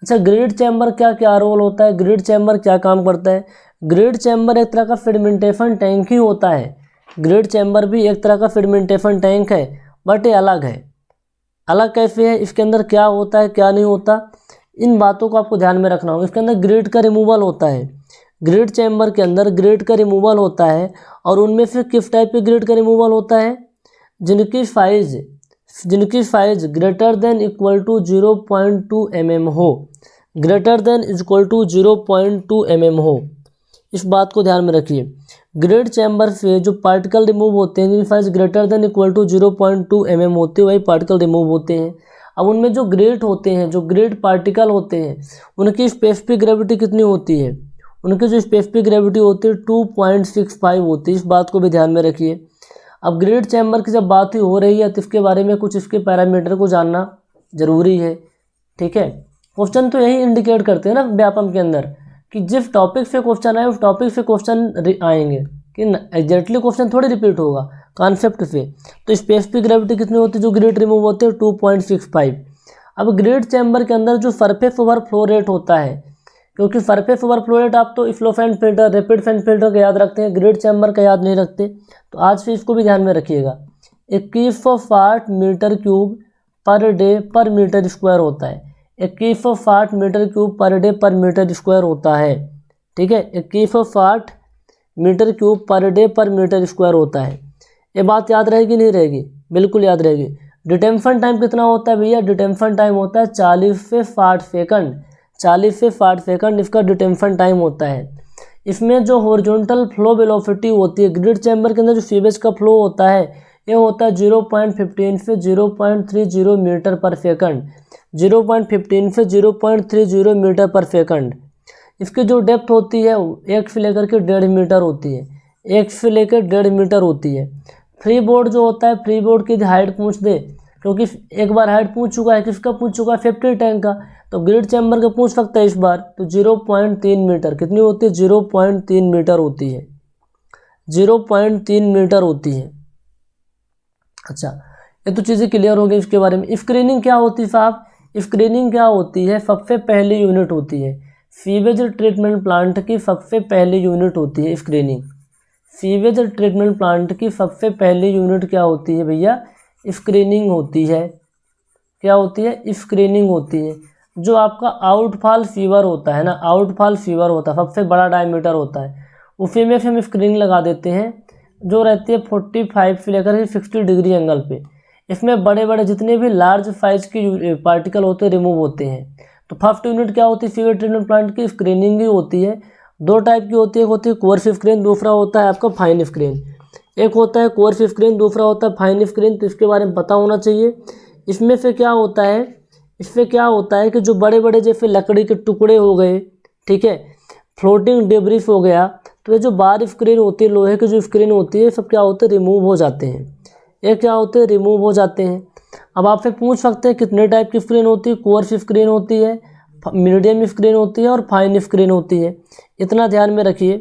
अच्छा, ग्रिड चैम्बर क्या क्या रोल होता है, ग्रिड चैम्बर क्या काम करता है। ग्रिड चैम्बर एक तरह का सेडिमेंटेशन टैंक ही होता है। ग्रिड चैम्बर भी एक तरह का सेडिमेंटेशन टैंक है, बट ये अलग है। अलग कैसे है, इसके अंदर क्या होता है क्या नहीं होता, इन बातों को आपको ध्यान में रखना होगा। इसके अंदर ग्रिड का रिमूवल होता है, ग्रिड चैम्बर के अंदर ग्रिड का रिमूवल होता है। और उनमें से किस टाइप के ग्रिड का रिमूवल होता है, जिनकी size greater than equal to 0.2 mm हो, greater than equal to 0.2 mm हो। इस बात को ध्यान में रखिए। ग्रिड चैम्बर से जो पार्टिकल रिमूव होते हैं, जिनकी size greater than equal to 0.2 mm होती है, वही पार्टिकल रिमूव होते हैं। अब उनमें जो ग्रेड होते हैं, जो ग्रेड पार्टिकल होते हैं, उनकी स्पेसिफिक ग्रेविटी कितनी होती है, उनकी जो स्पेसिफिक ग्रेविटी होती है 2.65 होती है। इस बात को भी ध्यान में रखिए। अब ग्रिड चैम्बर की जब बात ही हो रही है तो इसके बारे में कुछ इसके पैरामीटर को जानना जरूरी है, ठीक है। क्वेश्चन तो यही इंडिकेट करते हैं ना व्यापम के अंदर कि जिस टॉपिक से क्वेश्चन आए उस टॉपिक से क्वेश्चन आएंगे, कि एग्जैक्टली क्वेश्चन थोड़ी रिपीट होगा कॉन्सेप्ट से। तो स्पेसिफिक ग्रेविटी कितनी होती है, जो ग्रिड रिमूव होते हैं 2.65। अब ग्रिड चैम्बर के अंदर जो सरफेस ओवर फ्लो रेट होता है, क्योंकि सरफेस ओवर फ्लो रेट आप तो slow fan filter, rapid fan filter का याद रखते हैं, ग्रिड चैम्बर का याद नहीं रखते, तो आज से इसको भी ध्यान में रखिएगा। 2160 मीटर क्यूब पर डे पर मीटर स्क्वायर होता है। 2160 मीटर क्यूब पर डे पर मीटर स्क्वायर होता है, ठीक है। 2160 मीटर क्यूब पर डे पर मीटर स्क्वायर होता है। ये बात याद रहेगी नहीं रहेगी, बिल्कुल याद रहेगी। डिटेंशन टाइम कितना होता है भैया, डिटेंशन टाइम होता है 40 से 60 सेकंड, 40 से 60 सेकंड इसका डिटेंशन टाइम होता है। इसमें जो हॉरिजॉन्टल फ्लो वेलोसिटी होती है, ग्रिड चैम्बर के अंदर जो सीवेज का फ्लो होता है, ये होता है 0.15 से 0.30 मीटर पर सेकंड, 0.15 से 0.30 मीटर पर सेकंड। इसकी जो डेप्थ होती है 1 से लेकर के 1.5 मीटर होती है, 1 से लेकर 1.5 मीटर होती है। फ्री बोर्ड जो होता है, फ्री बोर्ड की हाइट पूछ दे, क्योंकि एक बार हाइट पूछ चुका है, किसका पूछ चुका है, सेफ्टी टैंक का, तो ग्रिड चैम्बर का पूछ सकता है इस बार। तो 0.3 मीटर कितनी होती है, 0.3 मीटर होती है, 0.3 मीटर होती है। अच्छा, ये तो चीज़ें क्लियर हो गई इसके बारे में। स्क्रीनिंग क्या होती है साहब, स्क्रीनिंग क्या होती है, सबसे पहली यूनिट होती है सीवेज ट्रीटमेंट प्लांट की, सबसे पहली यूनिट होती है स्क्रीनिंग। सीवेज ट्रीटमेंट प्लांट की सबसे पहली यूनिट क्या होती है भैया, स्क्रीनिंग होती है। क्या होती है, स्क्रीनिंग होती है। जो आपका आउटफॉल फीवर होता है ना, आउटफॉल फीवर होता है, सबसे बड़ा डायमीटर होता है, उसी में से हम स्क्रीनिंग लगा देते हैं, जो रहती है 45 से लेकर के 60 डिग्री एंगल पे। इसमें बड़े बड़े जितने भी लार्ज साइज के पार्टिकल होते हैं रिमूव होते हैं। तो फर्स्ट यूनिट क्या होती है सीवेज ट्रीटमेंट प्लांट की, स्क्रीनिंग ही होती है। दो टाइप की होती है, एक होती है कोर्स स्क्रीन, दूसरा होता है आपका फाइन स्क्रीन। एक होता है कोर्स स्क्रीन, दूसरा होता है फाइन स्क्रीन, तो इसके बारे में पता होना चाहिए। इसमें से क्या होता है, इससे क्या होता है कि जो बड़े बड़े जैसे लकड़ी के टुकड़े हो गए, ठीक है, फ्लोटिंग डेब्रिस हो गया, तो ये जो बार स्क्रीन होती है, लोहे की जो स्क्रीन होती है, सब क्या होते हैं, रिमूव हो जाते हैं। ये क्या होते हैं, रिमूव हो जाते हैं। अब आपसे पूछ सकते हैं कितने टाइप की स्क्रीन होती है, कोर्स स्क्रीन होती है, मीडियम स्क्रीन होती है और फाइन स्क्रीन होती है। इतना ध्यान में रखिए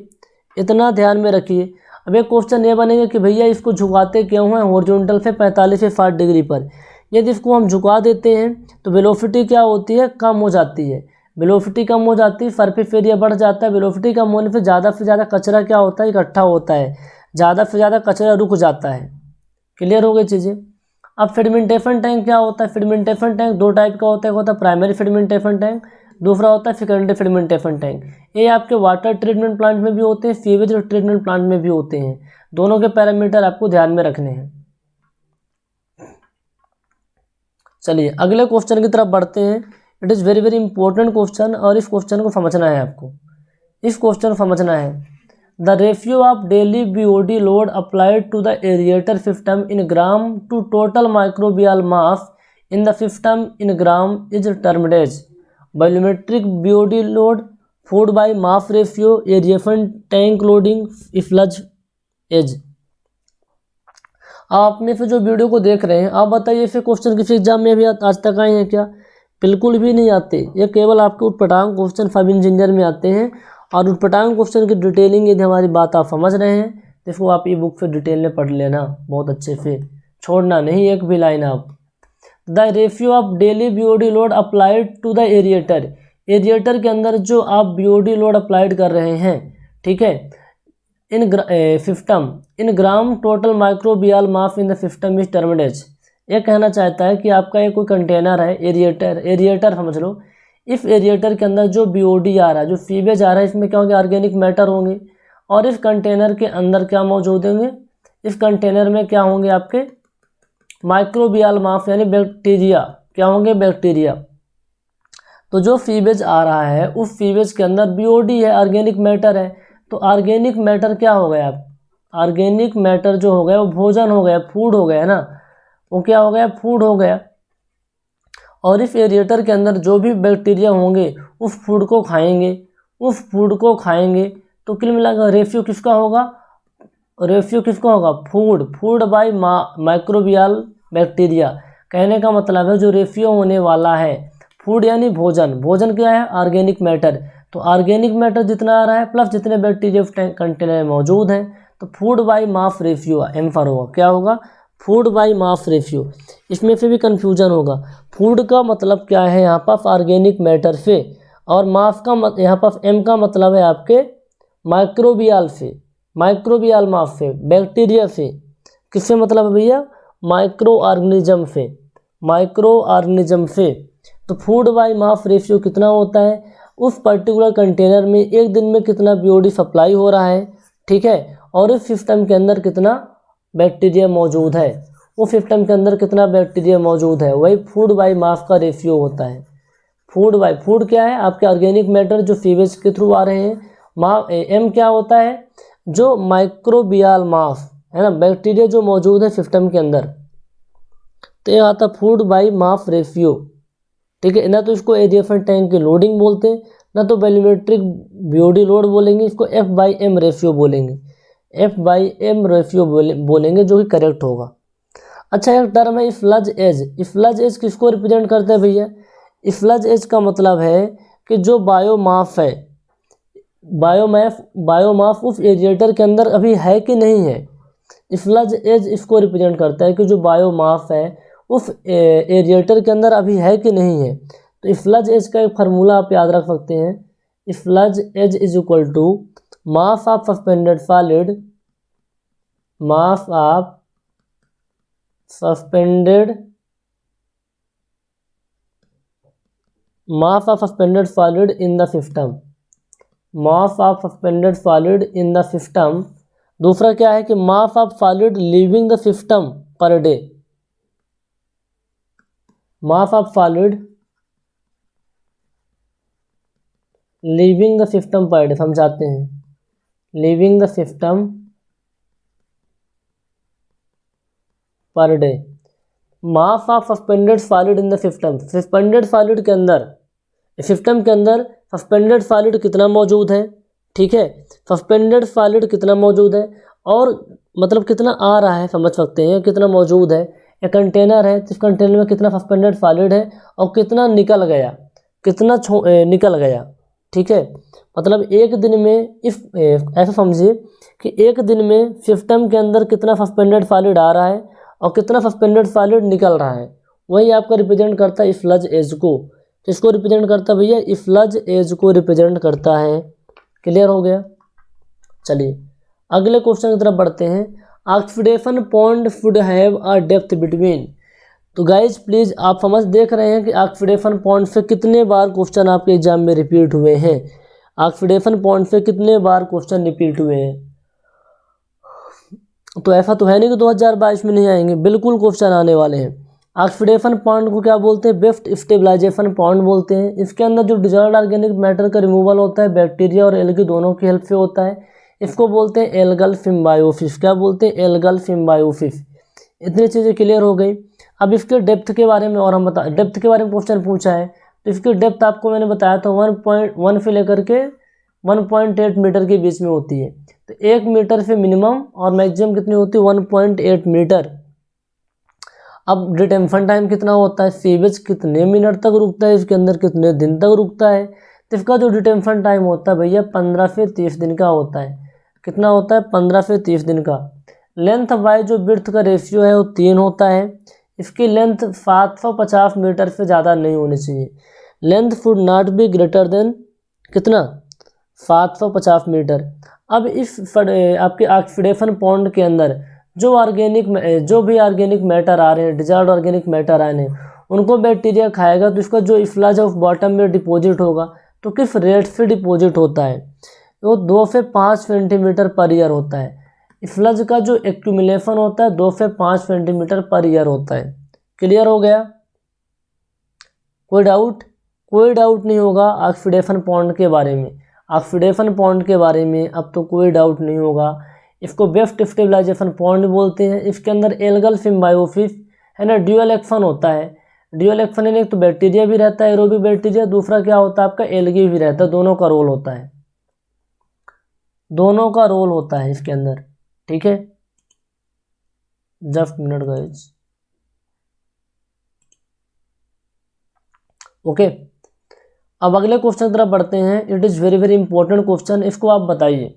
इतना ध्यान में रखिए। अब एक क्वेश्चन ये बनेगा कि भैया इसको झुकाते क्यों हैं हॉरिजॉन्टल से 45 से 60 डिग्री पर। यदि इसको हम झुका देते हैं तो वेलोसिटी क्या होती है, कम हो जाती है। वेलोसिटी कम हो जाती है, सरफेस एरिया बढ़ जाता है। वेलोसिटी कम होने से ज़्यादा कचरा क्या होता है, इकट्ठा होता है, ज़्यादा से ज़्यादा कचरा रुक जाता है। क्लियर हो गई चीज़ें। अब सेडिमेंटेशन टैंक क्या होता है, सेडिमेंटेशन टैंक दो टाइप का होता है, एक होता है प्राइमरी सेडिमेंटेशन टैंक, दूसरा होता है सेकेंडरी सेडिमेंटेशन टैंक। ये आपके वाटर ट्रीटमेंट प्लांट में भी होते हैं, सीवेज ट्रीटमेंट प्लांट में भी होते हैं। दोनों के पैरामीटर आपको ध्यान में रखने हैं। चलिए अगले क्वेश्चन की तरफ बढ़ते हैं। It is very very important question और इस क्वेश्चन को समझना है आपको। इस क्वेश्चन को समझना है। The ratio of daily BOD load applied to the aerator system in gram to total microbial mass in the system in gram is termed as volumetric BOD load, food by mass ratio, aeration tank loading, sludge age. आप में से जो video को देख रहे हैं आप बताइए ऐसे क्वेश्चन किसी एग्जाम में भी आज तक आए हैं क्या? बिल्कुल भी नहीं आते। ये केवल आपके उटपटांग क्वेश्चन सब इंजीनियर में आते हैं। और उटपटांग क्वेश्चन की डिटेलिंग यदि हमारी बात आप समझ रहे हैं तो इसको आप ई बुक से डिटेल में पढ़ लेना बहुत अच्छे से, छोड़ना नहीं एक भी लाइन आप। The ratio of daily BOD load applied to the aerator, aerator के अंदर जो आप बीओडी लोड अप्लाइड कर रहे हैं, ठीक है, in system in gram total microbial mass in the system is termed as. ये कहना चाहता है कि आपका ये कोई कंटेनर है, एरिएटर समझ लो। इस एरिएटर के अंदर जो बीओडी आ रहा है, जो सीवेज आ रहा है, इसमें क्या होंगे, ऑर्गेनिक मैटर होंगे। और इस कंटेनर के अंदर क्या मौजूद होंगे, इस कंटेनर में क्या होंगे आपके माइक्रोबियल मास यानी बैक्टीरिया, क्या होंगे, बैक्टीरिया। तो जो सीवेज आ रहा है उस सीवेज के अंदर बीओडी है, ऑर्गेनिक मैटर है। तो ऑर्गेनिक मैटर क्या हो गया, ऑर्गेनिक मैटर जो हो गया वो भोजन हो गया, फूड हो गया ना, वो क्या हो गया, फूड हो गया। और इस एरिएटर के अंदर जो भी बैक्टीरिया होंगे उस फूड को खाएंगे, उस फूड को खाएंगे। तो कुल मिलाकर रेशियो किसका होगा, रेशियो किसका होगा, फूड बाय माइक्रोबियल बैक्टीरिया। कहने का मतलब है जो रेशियो होने वाला है फूड यानी भोजन क्या है, ऑर्गेनिक मैटर। तो ऑर्गेनिक मैटर जितना आ रहा है प्लस जितने बैक्टीरिया कंटेनर में मौजूद हैं, तो food by mass ratio M पर होगा, क्या होगा, फूड बाय मास रेशियो। इसमें से भी कन्फ्यूजन होगा। फूड का मतलब क्या है यहाँ पर, ऑर्गेनिक मैटर से, और मास का यहाँ पर एम का मतलब है आपके माइक्रोबियल से, माइक्रोबियल मास से, बैक्टीरिया से। किससे मतलब है भैया, माइक्रो ऑर्गेनिज्म से, माइक्रो ऑर्गेनिज्म से। तो फूड बाय मास रेशियो कितना होता है, उस पर्टिकुलर कंटेनर में एक दिन में कितना बीओडी सप्लाई हो रहा है, ठीक है, और इस सिस्टम के अंदर कितना बैक्टीरिया मौजूद है, उस सिस्टम के अंदर कितना बैक्टीरिया मौजूद है, वही फूड बाय मास का रेशियो होता है। फूड क्या है, आपके ऑर्गेनिक मैटर जो सीवेज के थ्रू आ रहे हैं। एम क्या होता है, जो माइक्रोबियल मास है ना, बैक्टीरिया जो मौजूद है सिस्टम के अंदर। तो ये आता फूड बाय मास रेशियो, ठीक है। ना तो इसको एरिएशन टैंक की लोडिंग बोलते हैं, ना तो वॉल्यूमेट्रिक बीओडी लोड बोलेंगे, इसको एफ बाई एम रेशियो बोलेंगे, एफ बाई एम रेशियो बोलेंगे, जो कि करेक्ट होगा। अच्छा एक टर्म है फ्लज एज। फ्लज एज किसको रिप्रेजेंट करते हैं भैया, फ्लज एज का मतलब है कि जो बायोमास है, बायोमास उस एरिएटर के अंदर अभी है कि नहीं है। फ्लज एज इसको रिप्रेजेंट करता है कि जो बायोमास है उस एरिएटर के अंदर अभी है कि नहीं है। तो फ्लज एज का एक फार्मूला आप याद रख सकते हैं। Sludge age is equal to mass of suspended solid, mass of suspended solid in the system, mass of suspended solid in the system. दूसरा क्या है कि mass of solid leaving the system per day, mass of solid leaving the system per day, समझाते हैं, leaving the system per day. Mass of suspended solid in the system, suspended solid के अंदर, system के अंदर suspended solid कितना मौजूद है, ठीक है, सस्पेंडेड सॉलिड कितना मौजूद है, और मतलब कितना आ रहा है, समझ सकते हैं कितना मौजूद है। एक कंटेनर है, इस कंटेनर में कितना सस्पेंडेड सॉलिड है और कितना निकल गया, कितना निकल गया, ठीक है, मतलब एक दिन में ऐसा समझिए कि एक दिन में सिस्टम के अंदर कितना सस्पेंडेड सॉलिड आ रहा है और कितना सस्पेंडेड सॉलिड निकल रहा है, वही आपका रिप्रेजेंट करता है फ्लज एज को। किसको रिप्रेजेंट करता है भैया? फ्लज एज को रिप्रेजेंट करता है। क्लियर हो गया? चलिए अगले क्वेश्चन की तरफ बढ़ते हैं। Oxidation pond should have a depth between. तो गाइज प्लीज आप समझ देख रहे हैं कि ऑक्सीडेशन पॉन्ड से कितने बार क्वेश्चन आपके एग्जाम में रिपीट हुए हैं। ऑक्सीडेशन पॉन्ड से कितने बार क्वेश्चन रिपीट हुए हैं। तो ऐसा तो है नहीं कि 2022 में नहीं आएंगे, बिल्कुल क्वेश्चन आने वाले हैं। ऑक्सीडेशन पॉन्ड को क्या बोलते हैं? बेस्ट स्टेबलाइजेशन पॉन्ड बोलते हैं। इसके अंदर जो डिजॉल्व्ड ऑर्गेनिक मैटर का रिमूवल होता है बैक्टीरिया और एल्गी दोनों की हेल्प से होता है। इसको बोलते हैं एल्गल सिम्बायोसिस। क्या बोलते हैं? Algal symbiosis. इतनी चीज़ें क्लियर हो गई। अब इसके डेप्थ के बारे में और हम डेप्थ के बारे में क्वेश्चन पूछा है, तो इसकी डेप्थ आपको मैंने बताया था 1.1 से लेकर के 1.8 मीटर के बीच में होती है। तो 1 मीटर से मिनिमम और मैक्सिमम कितनी होती है? 1.8 मीटर। अब डिटेंशन टाइम कितना होता है? सीवेज कितने मिनट तक रुकता है, इसके अंदर कितने दिन तक रुकता है? तो इसका जो डिटेंशन टाइम होता है भैया 15 से 30 दिन का होता है। कितना होता है? 15 से 30 दिन का। लेंथ बाय जो विड्थ का रेशियो है वो 3 होता है। इसकी लेंथ 750 मीटर से ज़्यादा नहीं होनी चाहिए। Length should not be greater than कितना? 750 मीटर। अब इस आपके ऑक्सीडेशन पॉन्ड के अंदर जो भी ऑर्गेनिक मैटर आ रहे हैं, डिजॉल्व्ड ऑर्गेनिक मैटर आ रहे हैं, उनको बैक्टीरिया खाएगा तो इसका जो फ्लज ऑफ बॉटम में डिपॉजिट होगा तो किस रेट से डिपॉजिट होता है? वो 2 से 5 सेंटीमीटर पर ईयर होता है। फ्लज का जो एक्यूमुलेशन होता है 2 से 5 सेंटीमीटर पर ईयर होता है। क्लियर हो गया? कोई डाउट? कोई डाउट नहीं होगा ऑक्सीडेशन पॉन्ड के बारे में। ऑक्सीडेशन पॉन्ड के बारे में अब तो कोई डाउट नहीं होगा। इसको बेस्ट स्टेबलाइजेशन पॉन्ड बोलते हैं। इसके अंदर एल्गल सिम्बायोसिस है ना, ड्यूअल एक्शन होता है। ड्यूअल एक्शन यानी एक तो बैक्टीरिया भी रहता है, एरोबिक बैक्टीरिया, दूसरा क्या होता है आपका एल्गी भी रहता है। दोनों का रोल होता है, दोनों का रोल होता है इसके अंदर। ठीक है, जस्ट मिनट गाइस। ओके, अब अगले क्वेश्चन की तरफ बढ़ते हैं। It is very very important question. इसको आप बताइए।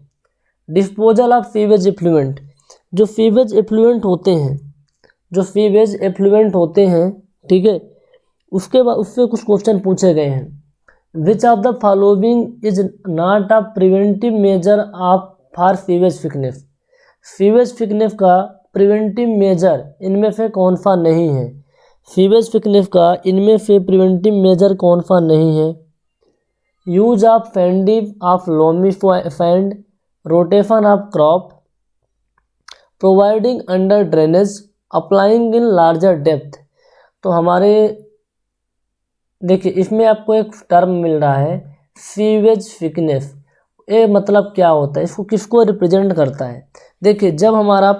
Disposal of sewage effluent. जो सीवेज एफ्लुएंट होते हैं, जो सीवेज एफ्लुएंट होते हैं, ठीक है, उसके बाद उससे कुछ क्वेश्चन पूछे गए हैं। Which of the following is not a preventive measure of for sewage thickness. Sewage thickness का प्रिवेंटिव मेजर इनमें से कौन सा नहीं है? सीवेज थिकनेस का इनमें से प्रिवेंटिव मेजर कौन सा नहीं है? Use of sandy of loamy sand, rotation of crop, providing under drainage, applying in larger depth. तो हमारे देखिए इसमें आपको एक टर्म मिल रहा है सीवेज थिकनेस। ये मतलब क्या होता है? इसको किसको रिप्रेजेंट करता है? देखिए जब हमारा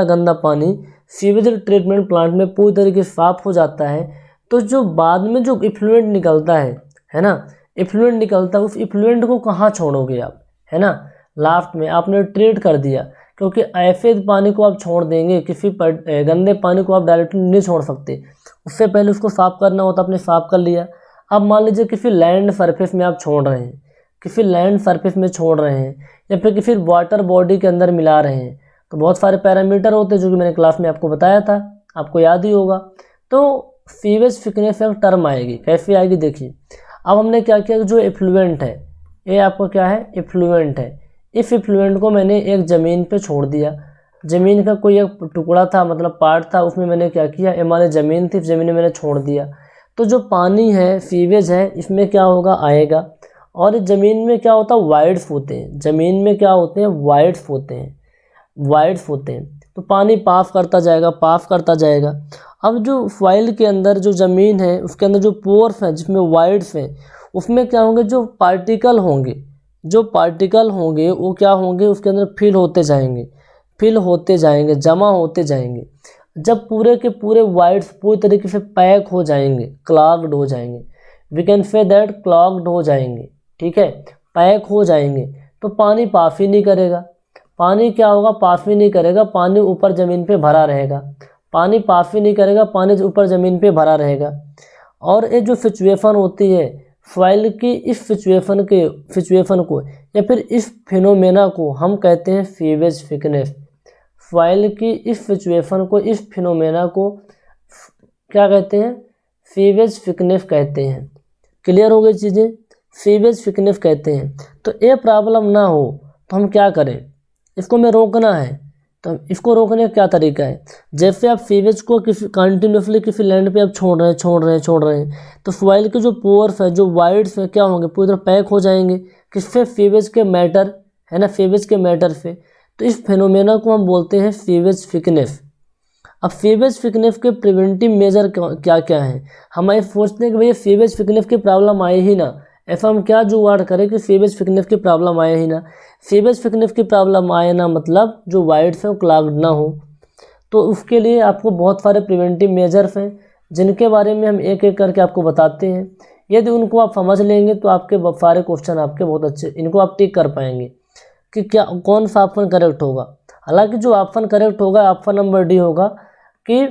गंदा पानी सीवेज ट्रीटमेंट प्लांट में पूरी तरीके से साफ हो जाता है, तो जो बाद में जो इफ्लुएंट निकलता है ना, इफ्लुएंट निकलता है, उस इफ्लुएंट को कहाँ छोड़ोगे आप? है ना, लास्ट में आपने ट्रीट कर दिया। क्योंकि ऐसे पानी को आप छोड़ देंगे, किसी गंदे पानी को आप डायरेक्टली नहीं छोड़ सकते, उससे पहले उसको साफ करना होता, आपने साफ कर लिया। अब मान लीजिए किसी लैंड सरफेस में आप छोड़ रहे हैं, किसी लैंड सरफेस में छोड़ रहे हैं या फिर किसी वाटर बॉडी के अंदर मिला रहे हैं, तो बहुत सारे पैरामीटर होते हैं जो कि मैंने क्लास में आपको बताया था, आपको याद ही होगा। तो सीवेज थिकनेस एक टर्म आएगी। कैसे आएगी देखिए। अब हमने क्या किया, जो एफ्लुएंट है, ये आपको क्या है? एफ्लुएंट है। इस एफ्लुएंट को मैंने एक ज़मीन पे छोड़ दिया। ज़मीन का कोई एक टुकड़ा था, मतलब पार्ट था, उसमें मैंने क्या किया, हमारी ज़मीन थी, ज़मीन में मैंने छोड़ दिया। तो जो पानी है, सीवेज है, इसमें क्या होगा? आएगा। और इस ज़मीन में क्या होता है? वाइड्स होते हैं। ज़मीन में क्या होते हैं? वाइड्स होते हैं, वाइड्स होते हैं। तो पानी पास करता जाएगा, पास करता जाएगा। अब जो सॉइल के अंदर जो ज़मीन है, उसके अंदर जो पोर्स हैं जिसमें वाइड्स हैं, उसमें क्या होंगे? जो पार्टिकल होंगे, वो क्या होंगे? उसके अंदर फिल होते जाएंगे, जमा होते जाएंगे। जब पूरे के पूरे वाइड्स पूरी तरीके से पैक हो जाएंगे, क्लॉग्ड हो जाएंगे, we can say that clogged हो जाएंगे, ठीक है, पैक हो जाएंगे, तो पानी पास ही नहीं करेगा। पानी क्या होगा? पास ही नहीं करेगा, पानी ऊपर ज़मीन पे भरा रहेगा। पानी पास ही नहीं करेगा, पानी ऊपर ज़मीन पे भरा रहेगा। और ये जो सिचुएशन होती है, फॉयल की इस सिचुएशन को या फिर इस फिनोमेना को हम कहते हैं फीवेज थिकनेस। फॉयल की इस सिचुएशन को, इस फिनोमेना को क्या कहते हैं? फीवेज थिकनेस कहते हैं। क्लियर हो गई चीज़ें? फीवेज थिकनेस कहते हैं। तो ये प्रॉब्लम ना हो तो हम क्या करें? इसको हमें रोकना है। तो इसको रोकने का क्या तरीका है? जैसे आप फीवेज को किसी कंटिन्यूसली किसी लैंड पे आप छोड़ रहे हैं तो फॉयल के जो पोर्स है, जो वाइड्स है, क्या होंगे? पूरी तरह पैक हो जाएंगे किससे? फीवेज के मैटर, है ना, फीवेज के मैटर से। तो इस फिनोमेना को हम बोलते हैं फीवेज थिकनेस। अब फीवेज थिकनेस के प्रिवेंटिव मेजर क्या क्या हैं? हम ये सोचते हैं कि भैया फीवेज थिकनेस की प्रॉब्लम आए ही ना, ऐसा हम क्या जुगाड़ करें कि फीवेज थिकनेस की प्रॉब्लम आए ही ना। फीवेज थिकनेस की प्रॉब्लम आए ना मतलब जो वाइड्स है वो क्लॉग्ड ना हो। तो उसके लिए आपको बहुत सारे प्रिवेंटिव मेजर्स हैं जिनके बारे में हम एक एक करके आपको बताते हैं। यदि उनको आप समझ लेंगे तो आपके सारे क्वेश्चन आपके बहुत अच्छे, इनको आप टिक कर पाएंगे कि क्या कौन सा ऑप्शन करेक्ट होगा। हालांकि जो ऑप्शन करेक्ट होगा ऑप्शन नंबर डी होगा कि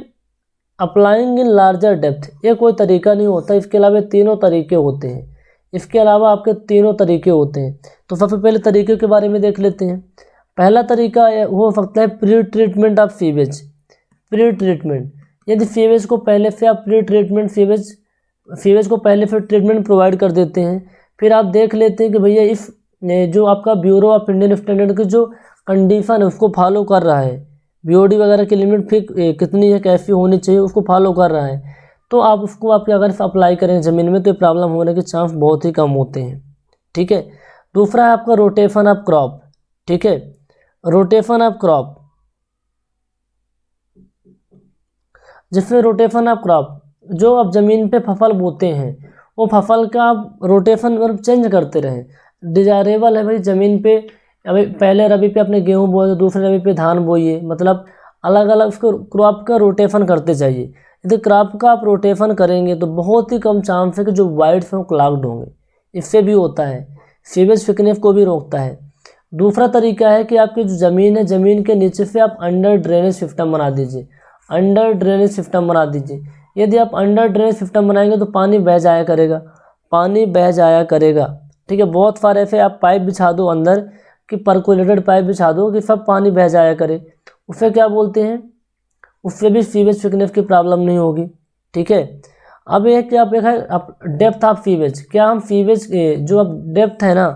अप्लाइंग इन लार्जर डेप्थ। ये कोई तरीका नहीं होता, इसके अलावा तीनों तरीके होते हैं। इसके अलावा आपके तीनों तरीके होते हैं। तो सबसे पहले तरीके के बारे में देख लेते हैं। पहला तरीका हो सकता है pre treatment of sewage. Pre treatment, यदि फीवेज को पहले से आप प्री ट्रीटमेंट फीवेज को पहले से ट्रीटमेंट प्रोवाइड कर देते हैं, फिर आप देख लेते हैं कि भैया इस जो आपका ब्यूरो ऑफ इंडियन स्टैंडर्ड की जो कंडीशन है उसको फॉलो कर रहा है, बीओडी वगैरह की लिमिट फिर कितनी है, कैसी होनी चाहिए, उसको फॉलो कर रहा है, तो आप उसको आप अगर अप्लाई करें ज़मीन में तो ये प्रॉब्लम होने के चांस बहुत ही कम होते हैं। ठीक है। दूसरा है आपका रोटेशन ऑफ क्रॉप। ठीक है, रोटेशन ऑफ क्रॉप, जिसमें रोटेशन ऑफ क्रॉप जो आप ज़मीन पे फसल बोते हैं वो फसल का आप रोटेशन मतलब चेंज करते रहें। डिजायरेबल है भाई ज़मीन पे, अभी पहले रबी पे अपने गेहूँ बोए, दूसरे रबी पे धान बोइए, मतलब अलग अलग उसको क्रॉप का रोटेशन करते जाइए। यदि क्रॉप का आप रोटेशन करेंगे तो बहुत ही कम चांस है कि जो वाइड्स हैं वो क्लॉग्ड होंगे। इससे भी होता है, सीवेज थिकनेस को भी रोकता है। दूसरा तरीका है कि आपकी जो ज़मीन है, ज़मीन के नीचे से आप अंडर ड्रेनेज सिस्टम बना दीजिए। अंडर ड्रेनेज सिस्टम बना दीजिए। यदि आप अंडर ड्रेनेज सिस्टम बनाएंगे तो पानी बह जाया करेगा, पानी बह जाया करेगा। ठीक है, बहुत सारे ऐसे आप पाइप बिछा दो अंदर कि परकोलेटेड पाइप बिछा दो कि सब पानी बह जाया करे, उससे क्या बोलते हैं, उससे भी सीवेज थिकनेस की प्रॉब्लम नहीं होगी। ठीक है। अब यह क्या आप देखा आप डेप्थ ऑफ सीवेज, क्या हम सीवेज जो अब डेप्थ है ना,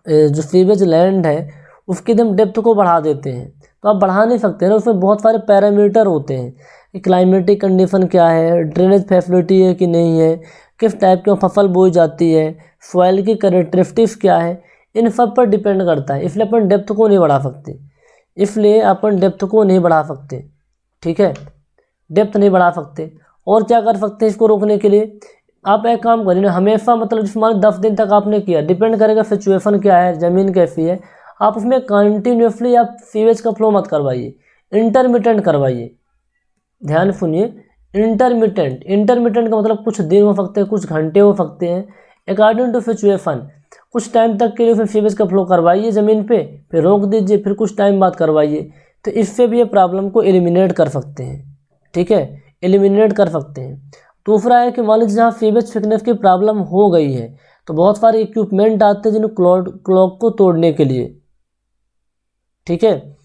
जो सीवेज लैंड है उसकी एकदम डेप्थ को बढ़ा देते हैं, तो आप बढ़ा नहीं सकते ना, उसमें बहुत सारे पैरामीटर होते हैं कि क्लाइमेटिक कंडीशन क्या है, ड्रेनेज फैसिलिटी है कि नहीं है, किस टाइप की फसल बोई जाती है, सॉइल की कैरेक्टरिस्टिक्स क्या है, इन सब पर डिपेंड करता है। इसलिए अपन डेप्थ को नहीं बढ़ा सकते, इसलिए अपन डेप्थ को नहीं बढ़ा सकते। ठीक है, डेप्थ नहीं बढ़ा सकते। और क्या कर सकते हैं इसको रोकने के लिए, आप एक काम करिए ना, हमेशा मतलब जिस मान 10 दिन तक आपने किया, डिपेंड करेगा सिचुएशन क्या है, ज़मीन कैसी है, आप उसमें कंटिन्यूसली आप सीवेज का फ्लो मत करवाइए, इंटरमिटेंट करवाइए। ध्यान सुनिए, इंटरमिटेंट का मतलब कुछ दिन हो सकते हैं, कुछ घंटे हो सकते हैं, अकॉर्डिंग टू सिचुएशन। कुछ टाइम तक के लिए फिर सीवेज का फ्लो करवाइए ज़मीन पे, फिर रोक दीजिए, फिर कुछ टाइम बाद करवाइए। तो इससे भी ये प्रॉब्लम को एलिमिनेट कर सकते हैं। ठीक है, एलिमिनेट कर सकते हैं। दूसरा है कि मान लीजिए जहाँ सीवेज थिकनेस की प्रॉब्लम हो गई है तो बहुत सारे इक्विपमेंट आते हैं जिन्हें क्लॉग को तोड़ने के लिए। ठीक है,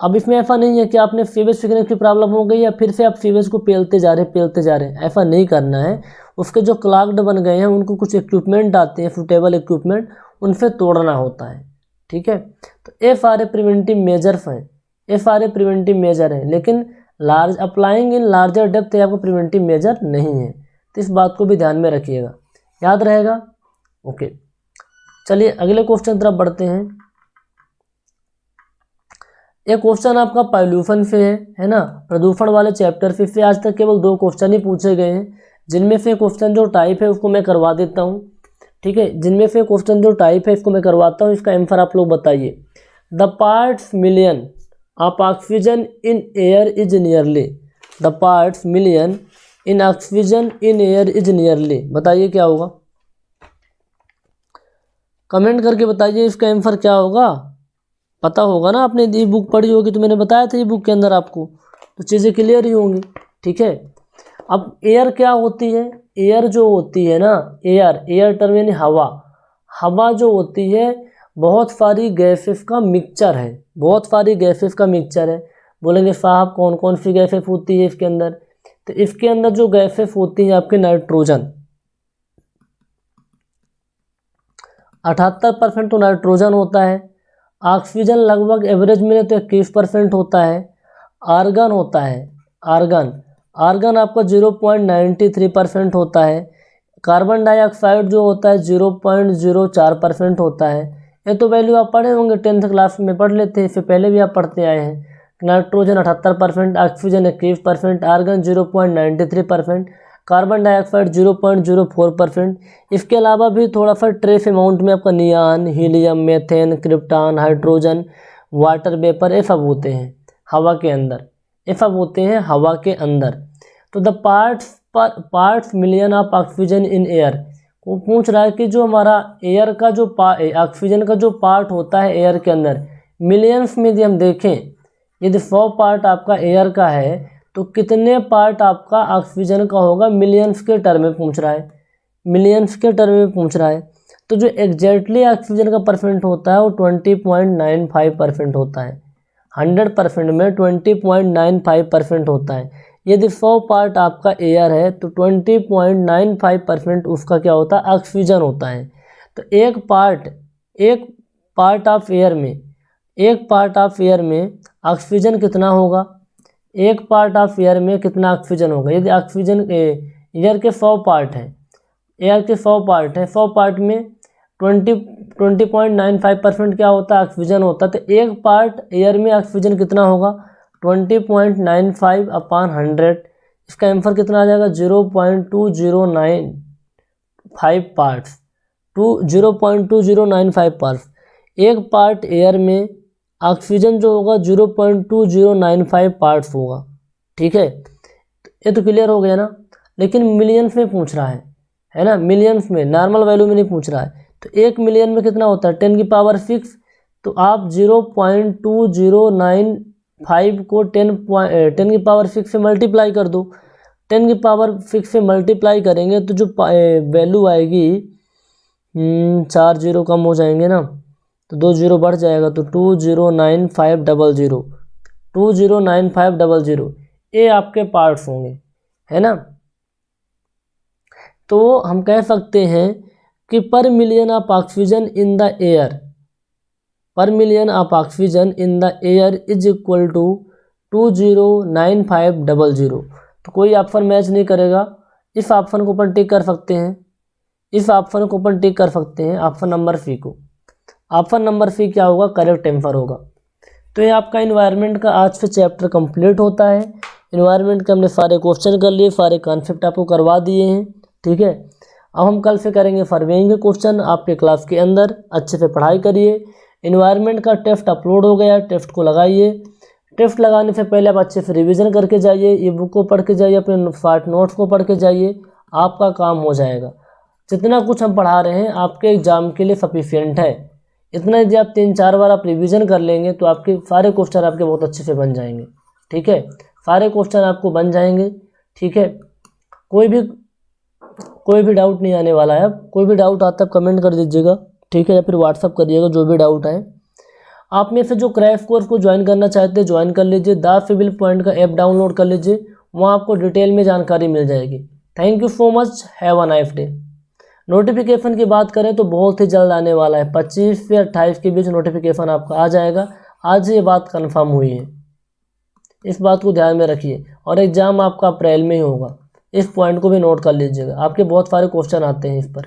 अब इसमें ऐसा नहीं है कि आपने सीवेज थिकनेस की प्रॉब्लम हो गई या फिर से आप सीवेज को पेलते जा रहे हैं, ऐसा नहीं करना है। उसके जो क्लॉग्ड बन गए हैं उनको कुछ इक्विपमेंट आते हैं, सूटेबल इक्विपमेंट, उनसे तोड़ना होता है। ठीक है, तो ये सारे प्रिवेंटिव मेजर्स हैं, ये सारे प्रिवेंटिव मेजर हैं, लेकिन अप्लाइंग इन लार्जर डेप्थ आपको प्रिवेंटिव मेजर नहीं है। तो इस बात को भी ध्यान में रखिएगा, याद रहेगा। ओके, चलिए अगले क्वेश्चन तरफ बढ़ते हैं। ये क्वेश्चन आपका पॉल्यूशन से है ना, प्रदूषण वाले चैप्टर से आज तक केवल 2 क्वेश्चन ही पूछे गए हैं, जिनमें से क्वेश्चन जो टाइप है उसको मैं करवा देता हूँ। ठीक है, जिनमें से क्वेश्चन जो टाइप है इसको मैं करवाता हूँ, इसका आंसर आप लोग बताइए। The parts million of oxygen in air is nearly, the parts million in oxygen in air is nearly, बताइए क्या होगा, कमेंट करके बताइए इसका आंसर क्या होगा। पता होगा ना, आपने ये बुक पढ़ी होगी तो मैंने बताया था ये बुक के अंदर आपको, तो चीज़ें क्लियर ही होंगी। ठीक है, अब एयर क्या होती है, एयर जो होती है ना, एयर टर्म यानी हवा जो होती है बहुत सारी गैसेस का मिक्सचर है, बहुत सारी गैसेस का मिक्सचर है। बोलेंगे साहब कौन कौन सी गैसेस होती है इसके अंदर, तो इसके अंदर जो गैसेस होती हैं आपके नाइट्रोजन, 78% तो नाइट्रोजन होता है। ऑक्सीजन लगभग एवरेज मिले तो 21% होता है। आर्गन होता है, आर्गन आपका 0.93% होता है। कार्बन डाइऑक्साइड जो होता है 0.04% होता है। ये तो वैल्यू आप पढ़े होंगे 10th क्लास में, पढ़ लेते हैं, इससे पहले भी आप पढ़ते आए हैं। Nitrogen 78%, oxygen 21%, argon 0.93%, carbon dioxide 0.04%। इसके अलावा भी थोड़ा सा ट्रेस अमाउंट में आपका neon, helium, methane, krypton, hydrogen, water vapour, ये सब होते हैं हवा के अंदर, ये सब होते हैं हवा के अंदर। तो the parts million of oxygen in air, वो पूछ रहा है कि जो हमारा एयर का जो ऑक्सीजन का जो पार्ट होता है एयर के अंदर, मिलियंस में यदि हम देखें, यदि 100 पार्ट आपका एयर का है तो कितने पार्ट आपका ऑक्सीजन का होगा, मिलियंस के टर्म में पूछ रहा है, मिलियंस के टर्म में पूछ रहा है। तो जो एग्जैक्टली ऑक्सीजन का परसेंट होता है वो 20.95% होता है। 100% में 20.95% होता है। यदि 100 पार्ट आपका एयर है तो 20.95% उसका क्या होता है, ऑक्सीजन होता है। तो एक पार्ट ऑफ एयर में ऑक्सीजन कितना होगा, एक पार्ट ऑफ एयर में कितना ऑक्सीजन होगा। यदि ऑक्सीजन एयर के 100 पार्ट है, एयर के 100 पार्ट है, 100 पार्ट में 20.95% क्या होता है, ऑक्सीजन होता है। तो एक पार्ट एयर में ऑक्सीजन कितना होगा, 20.95/100। इसका आंसर कितना आ जाएगा, 0.2095 पार्ट्स, 0.2095 पार्ट्स। एक पार्ट एयर में ऑक्सीजन जो होगा 0.2095 पार्ट्स होगा। ठीक है, ये तो क्लियर हो गया ना। लेकिन मिलियंस में पूछ रहा है ना, मिलियंस में, नॉर्मल वैल्यू में नहीं पूछ रहा है। तो 1 मिलियन में कितना होता है, 10⁶। तो आप 0.2095 को 10⁶ से मल्टीप्लाई कर दो। 10⁶ से मल्टीप्लाई करेंगे तो जो वैल्यू आएगी, 4 0 कम हो जाएंगे ना, तो 2 0 बढ़ जाएगा, तो 209500 ये आपके पार्ट्स होंगे, है ना। तो हम कह सकते हैं कि per million of oxygen in the air, per million of oxygen in the air is equal to 209500। तो कोई ऑप्शन मैच नहीं करेगा, इस ऑप्शन को अपन टिक कर सकते हैं, इस ऑप्शन को अपन टिक कर सकते हैं, ऑप्शन नंबर सी को। ऑप्शन नंबर सी क्या होगा, करेक्ट आंसर होगा। तो ये आपका इन्वायरमेंट का आज से चैप्टर कंप्लीट होता है। इन्वायरमेंट के हमने सारे क्वेश्चन कर लिए, सारे कॉन्सेप्ट आपको करवा दिए हैं। ठीक है, अब हम कल से करेंगे सर्वेइंग के क्वेश्चन आपके क्लास के अंदर। अच्छे से पढ़ाई करिए। इन्वायरमेंट का टेस्ट अपलोड हो गया है, टेस्ट को लगाइए। टेस्ट लगाने से पहले आप अच्छे से रिवीजन करके जाइए, ई बुक को पढ़ के जाइए, अपने शॉर्ट नोट्स को पढ़ के जाइए, आपका काम हो जाएगा। जितना कुछ हम पढ़ा रहे हैं आपके एग्जाम के लिए सफिशिएंट है। इतना यदि आप 3-4 बार आप रिवीजन कर लेंगे तो आपके सारे क्वेश्चन आपके बहुत अच्छे से बन जाएंगे। ठीक है, सारे क्वेश्चन आपको बन जाएंगे। ठीक है, कोई भी डाउट नहीं आने वाला है। अब कोई भी डाउट आता है कमेंट कर दीजिएगा, ठीक है, या फिर व्हाट्सअप करिएगा जो भी डाउट आए। आप में से जो क्रैश कोर्स को ज्वाइन करना चाहते हैं ज्वाइन कर लीजिए। द सिविल पॉइंट का ऐप डाउनलोड कर लीजिए, वहाँ आपको डिटेल में जानकारी मिल जाएगी। Thank you so much, have a nice day. Notification की बात करें तो बहुत ही जल्द आने वाला है, 25 से 28 के बीच नोटिफिकेशन आपका आ जाएगा। आज ये बात कंफर्म हुई है, इस बात को ध्यान में रखिए। और एग्ज़ाम आपका अप्रैल में ही होगा, इस पॉइंट को भी नोट कर लीजिएगा। आपके बहुत सारे क्वेश्चन आते हैं इस पर।